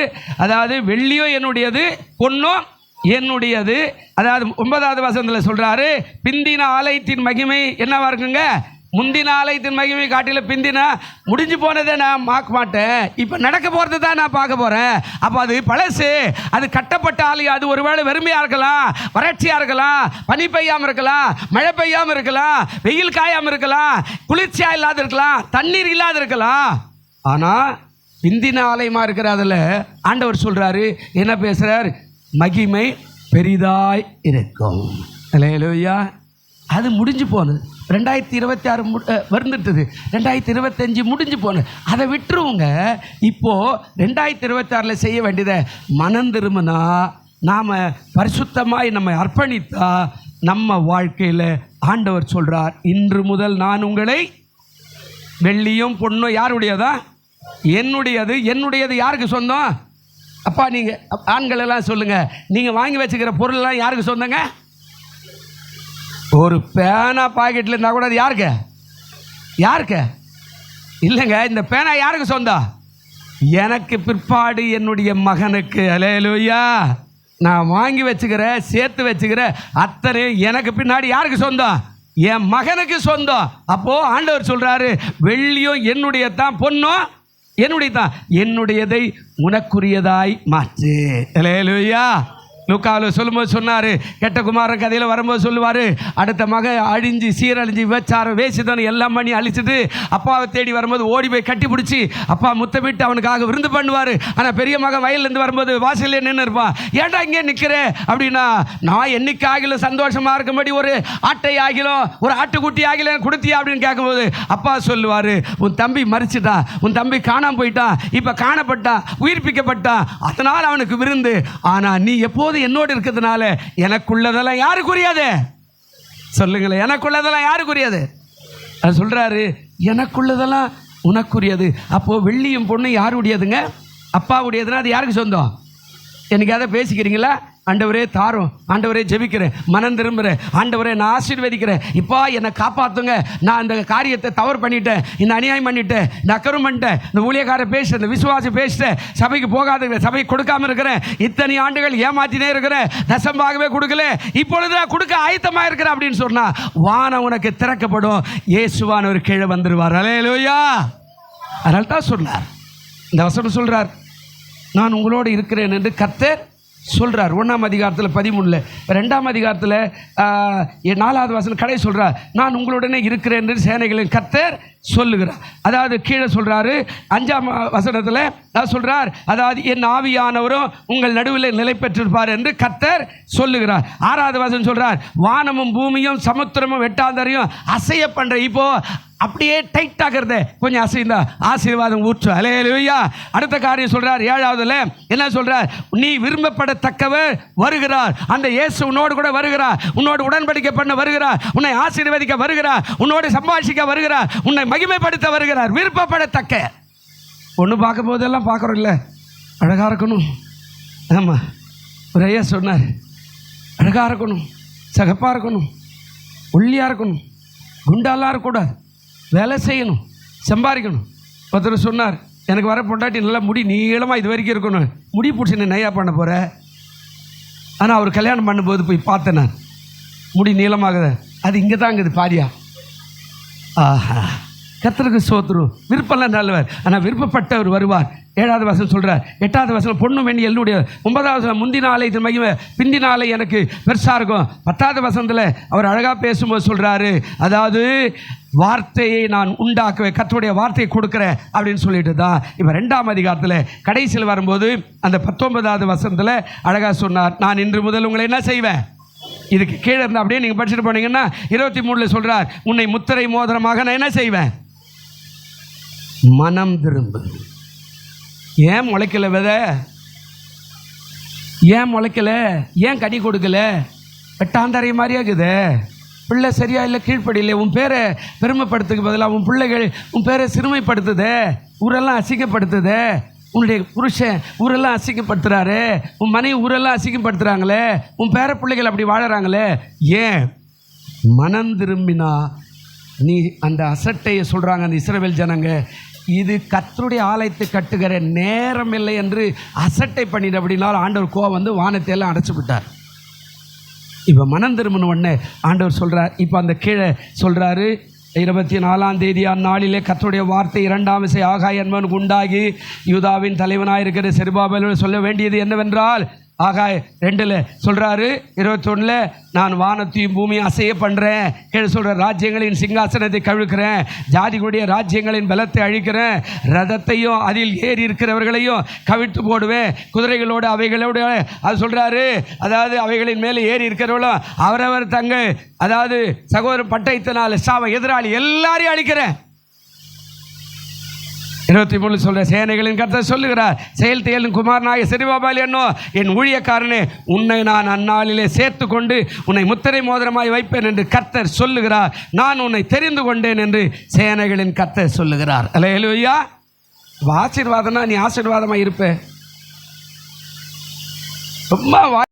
அதாவது வெள்ளியும் என்னுடையது, பொன்னும் என்னுடையது. அதாவது 9வது வசனத்தில் சொல்கிறாரு, பிந்தின ஆலயத்தின் மகிமை என்னவா இருக்குங்க, முந்தின ஆலயத்தின் மகிமை காட்டில பிந்தின முடிஞ்சு போனதை நான் பார்க்க மாட்டேன், இப்போ நடக்க போகிறது தான் நான் பார்க்க போகிறேன். அப்போ அது பழசு, அது கட்டப்பட்ட ஆலயம், அது ஒருவேளை வெறுமையாக இருக்கலாம், வறட்சியாக இருக்கலாம், பனி பெய்யாமல் இருக்கலாம், மழை பெய்யாமல் இருக்கலாம், வெயில் காயாமல் இருக்கலாம், குளிர்ச்சியாக இல்லாத இருக்கலாம், தண்ணீர் இல்லாத இருக்கலாம். ஆனால் பிந்தின ஆலயமாக இருக்கிற அதில் ஆண்டவர் சொல்கிறாரு, என்ன பேசுகிறார், மகிமை பெரிதாய் இருக்கும். அல்லேலூயா. அது முடிஞ்சு போனது. 2026 வந்துட்டுது, 2025 முடிஞ்சு போனது, அதை விட்டுருவோங்க. இப்போது 2026 செய்ய வேண்டியதை மனம் திரும்பினா, நாம் பரிசுத்தமாய் நம்மை அர்ப்பணித்தா, நம்ம வாழ்க்கையில் ஆண்டவர் சொல்கிறார், இன்று முதல் நான் உங்களை, வெள்ளியும் பொண்ணும் யாருடையதா, என்னுடையது. என்னுடையது யாருக்கு சொந்தம்? அப்பா நீங்கள் ஆண்கள் எல்லாம் சொல்லுங்கள், நீங்கள் வாங்கி வச்சுக்கிற பொருள்லாம் யாருக்கு சொந்தங்க? ஒரு பேனா பாக்கெட்டில் இருந்தால் கூட அது யாருக்கு இல்லைங்க. இந்த பேனா யாருக்கு சொந்தம்? எனக்கு பிற்பாடு என்னுடைய மகனுக்கு. அல்லேலூயா. நான் வாங்கி வச்சுக்கிற, சேர்த்து வச்சுக்கிற அத்தனை எனக்கு பின்னாடி யாருக்கு சொந்தம்? என் மகனுக்கு சொந்தம். அப்போது ஆண்டவர் சொல்கிறாரு, வெள்ளியும் என்னுடைய தான், பொண்ணும் என்னுடைய தான், என்னுடையதை உனக்குரியதாய் மாற்று. அல்லேலூயா. லூக்காவில் சொல்லும்போது சொன்னார், கெட்ட குமாரன் கதையில் வரும்போது சொல்லுவார், அடுத்த மக அழிஞ்சு சீரழிஞ்சு விபச்சாரம் வேசித்தனம் எல்லாம் பண்ணி அழிச்சிட்டு அப்பாவை தேடி வரும்போது ஓடி போய் கட்டி பிடிச்சி அப்பா முத்தமிட்டு அவனுக்காக விருந்து பண்ணுவார். ஆனால் பெரிய மகன் வயல்லேருந்து வரும்போது வாசல்லே நின்று இருப்பான். ஏன்டா இங்கே நிற்கிறேன் அப்படின்னா, நான் என்னைக்கு ஆகிலும் சந்தோஷமாக இருக்கும்படி ஒரு ஆட்டை ஆகிலும் ஒரு ஆட்டுக்குட்டி ஆகிலும் கொடுத்தியா அப்படின்னு கேட்கும்போது அப்பா சொல்லுவார், உன் தம்பி மறிச்சிட்டான், உன் தம்பி காணாமல் போயிட்டான், இப்போ காணப்பட்டான், உயிர்ப்பிக்கப்பட்டான், அதனால் அவனுக்கு விருந்து. ஆனால் நீ எப்போது என்னோடு இருக்கிறதுனால எனக்குள்ளதெல்லாம் யாருக்குரியது? சொல்லுங்களேன், எனக்குள்ளதெல்லாம் யாருக்குரியது? அது சொல்றாரு, எனக்குள்ளதெல்லாம் உனக்குரியது. அப்போ வெள்ளியும் பொண்ணும் யாருடையதுங்க? அப்பாவுடையதுன்னா அது யாருக்கு சொந்தம்? எனக்கு அதை பேசிக்கிறீங்களா? ஆண்டவரே தாரும், ஆண்டவரே ஜெபிக்கிறேன், மனம் திரும்புகிறேன், ஆண்டவரே நான் ஆசீர்வதிக்கிறேன், இப்போ என்னை காப்பாற்றுங்க, நான் இந்த காரியத்தை தவறு பண்ணிட்டேன், இந்த அநியாயம் பண்ணிட்டேன், இந்த அக்கறம் பண்ணிட்டேன், இந்த ஊழியக்காரர் பேசிட்டேன், இந்த விசுவாசம் பேசிட்டேன், சபைக்கு போகாத சபைக்கு கொடுக்காம இருக்கிறேன், இத்தனை ஆண்டுகள் ஏமாத்தினே இருக்கிறேன், தசம்பாகவே கொடுக்கல, இப்பொழுது நான் கொடுக்க ஆயத்தமாக இருக்கிறேன் அப்படின்னு சொன்னா வானம் உனக்கு திறக்கப்படும். இயேசுவானவர் கீழே வந்துருவார். அல்லேலூயா. அதனால தான் சொல்றார், இந்த வசனம் சொல்றார், நான் உங்களோடு இருக்கிறேன் என்று கர்த்தர் சொல்கிறார். 1ஆம் அதிகாரத்தில் 13. 2ஆம் அதிகாரத்தில் 4வது வசனம் கடை சொல்கிறார், நான் உங்களுடனே இருக்கிறேன் என்று சேனைகளின் கர்த்தர் சொல்லுகிறார். அதாவது கீழே சொல்கிறாரு 5ஆம் வசனத்தில் சொல்கிறார், அதாவது என் ஆவியானவரும் உங்கள் நடுவில் நிலை பெற்றிருப்பார் என்று கர்த்தர் சொல்லுகிறார். 6வது வசனம் சொல்கிறார், வானமும் பூமியும் சமுத்திரமும் வெட்டாந்தரையும் அசைய பண்ணுற. இப்போ அப்படியே டைட் ஆகிறத கொஞ்சம் அசைந்தா ஆசீர்வாதம் ஊற்று. அல்லேலூயா. அடுத்த காரியம் சொல்றார் 7வதுல என்ன சொல்றார், நீ விரும்பப்படத்தக்கவர் வருகிறார். அந்த இயேசு உன்னோடு கூட வருகிறார், உன்னோடு உடன்படிக்கை பண்ண வருகிறார், உன்னை ஆசீர்வதிக்க வருகிறார், உன்னோடு சம்பாஷிக்க வருகிறார், உன்னை மகிமைப்படுத்த வருகிறார். விருப்பப்படத்தக்க ஒன்று பார்க்கும் போதெல்லாம் பார்க்குறோம் இல்லை, அழகாக இருக்கணும். ஆமாம், ஒரு ஐயா சொன்னார், அழகாக இருக்கணும், சகப்பாக இருக்கணும், ஒல்லியாக இருக்கணும், குண்டாலாம் இருக்கக்கூடாது, வேலை செய்யணும், சம்பாதிக்கணும். ஒருத்தர் சொன்னார், எனக்கு வர பொண்டாட்டி நல்லா முடி நீளமாக இது வரைக்கும் இருக்கணும், முடி பிடிச்சி நீ நையா பண்ண போகிற. ஆனால் அவர் கல்யாணம் பண்ணும்போது போய் பார்த்தேன், நான் முடி நீளமாகுது, அது இங்கே தான் இருக்குது பாரியா. ஆஹா, கர்த்தருக்கு ஸ்தோத்திரம். விருப்பம்லாம் நல்லவர், ஆனால் விருப்பப்பட்டவர் வருவார். 7வது வசனம் சொல்கிறார். 8வது வசனம், பொண்ணு வேண்டி எல்லுடைய. 9வது வசனம், முந்தினாலே இது மகிமை, பிந்தினாலே எனக்கு பெருசாக இருக்கும். 10வது வசனத்தில் அவர் அழகாக பேசும்போது சொல்கிறாரு, அதாவது வார்த்தையை நான் உண்டாக்குவேன், கர்த்தருடைய வார்த்தையை கொடுக்குறேன் அப்படின்னு சொல்லிட்டு தான் இப்போ 2ஆம் அதிகாரத்தில் கடைசியில் வரும்போது அந்த 19வது வசனத்தில் அழகாக சொன்னார், நான் இன்று முதல் உங்களை என்ன செய்வேன். இதுக்கு கீழே இருந்தால் அப்படியே நீங்கள் படிச்சுட்டு போனீங்கன்னா 23 சொல்கிறார், உன்னை முத்திரை மோதிரமாக நான் என்ன செய்வேன். மனம் திரும்பு. ஏன் முளைக்கல விதை? ஏன் முளைக்கல? ஏன் கனி கொடுக்கல? வெட்டாந்தரைய மாதிரியா இருக்குது. பிள்ளை சரியா இல்லை, கீழ்ப்படியில்லை, உன் பேரை பெருமைப்படுத்துக்கு பதிலாக உன் பிள்ளைகள் உன் பேரை சிறுமைப்படுத்துது, ஊரெல்லாம் அசிங்கப்படுத்துது, உன்னுடைய புருஷன் ஊரெல்லாம் அசிங்கப்படுத்துகிறாரு, உன் மனைவி ஊரெல்லாம் அசிங்கப்படுத்துகிறாங்களே, உன் பேர பிள்ளைகள் அப்படி வாழறாங்களே. ஏன்? மனம் திரும்பினா நீ அந்த அசட்டையை சொல்கிறாங்க அந்த இஸ்ரவேல் ஜனங்க, இது கர்த்தருடைய ஆலயத்தை கட்டுகிற நேரம் இல்லை என்று அசட்டை பண்ணிட்டு அப்படின்னாலும் ஆண்டவர் கோவம் வந்து வானத்தையெல்லாம் அடைச்சி விட்டார். இப்போ மனம் திரும்பின உடனே ஆண்டவர் சொல்கிறார், இப்போ அந்த கீழே சொல்கிறாரு 24ஆம் தேதி அந்நாளிலே கர்த்தருடைய வார்த்தை 2ஆம் விசை ஆகாய் என்பவனுக்கு உண்டாகி யூதாவின் தலைவனாயிருக்கிற செருபாபேலோடு சொல்ல வேண்டியது என்னவென்றால், ஆகாய் 2ல் சொல்கிறாரு 21ல், நான் வானத்தையும் பூமியும் அசைய பண்ணுறேன். கீழே சொல்கிற ராஜ்யங்களின் சிங்காசனத்தை கவிழ்க்கிறேன், ஜாதிகளுடைய ராஜ்யங்களின் பலத்தை அழிக்கிறேன், ரதத்தையும் அதில் ஏறி இருக்கிறவர்களையும் கவிழ்த்து போடுவேன், குதிரைகளோடு அவைகளோடு. அது சொல்கிறாரு, அதாவது அவைகளின் மேலே ஏறி இருக்கிறவர்களும் அவரவர் தங்கள் அதாவது சகோதர பட்டயத்தினால் சாவ எதிராளி எல்லாரையும் அழிக்கிறேன். 23 சொல்ற, சேனைகளின் கர்த்தர் சொல்லுகிறார், செயல் தேலும் குமாரனாகிய செருபாபேல் என்னோ என் ஊழியக்காரனே, உன்னை நான் அந்நாளிலே சேர்த்து கொண்டு உன்னை முத்திரை மோதிரமாய் வைப்பேன் என்று கர்த்தர் சொல்லுகிறார். நான் உன்னை தெரிந்து கொண்டேன் என்று சேனைகளின் கர்த்தர் சொல்லுகிறார். அல்லேலூயா. ஆசீர்வாதம்னா நீ ஆசீர்வாதமாக இருப்ப. ரொம்ப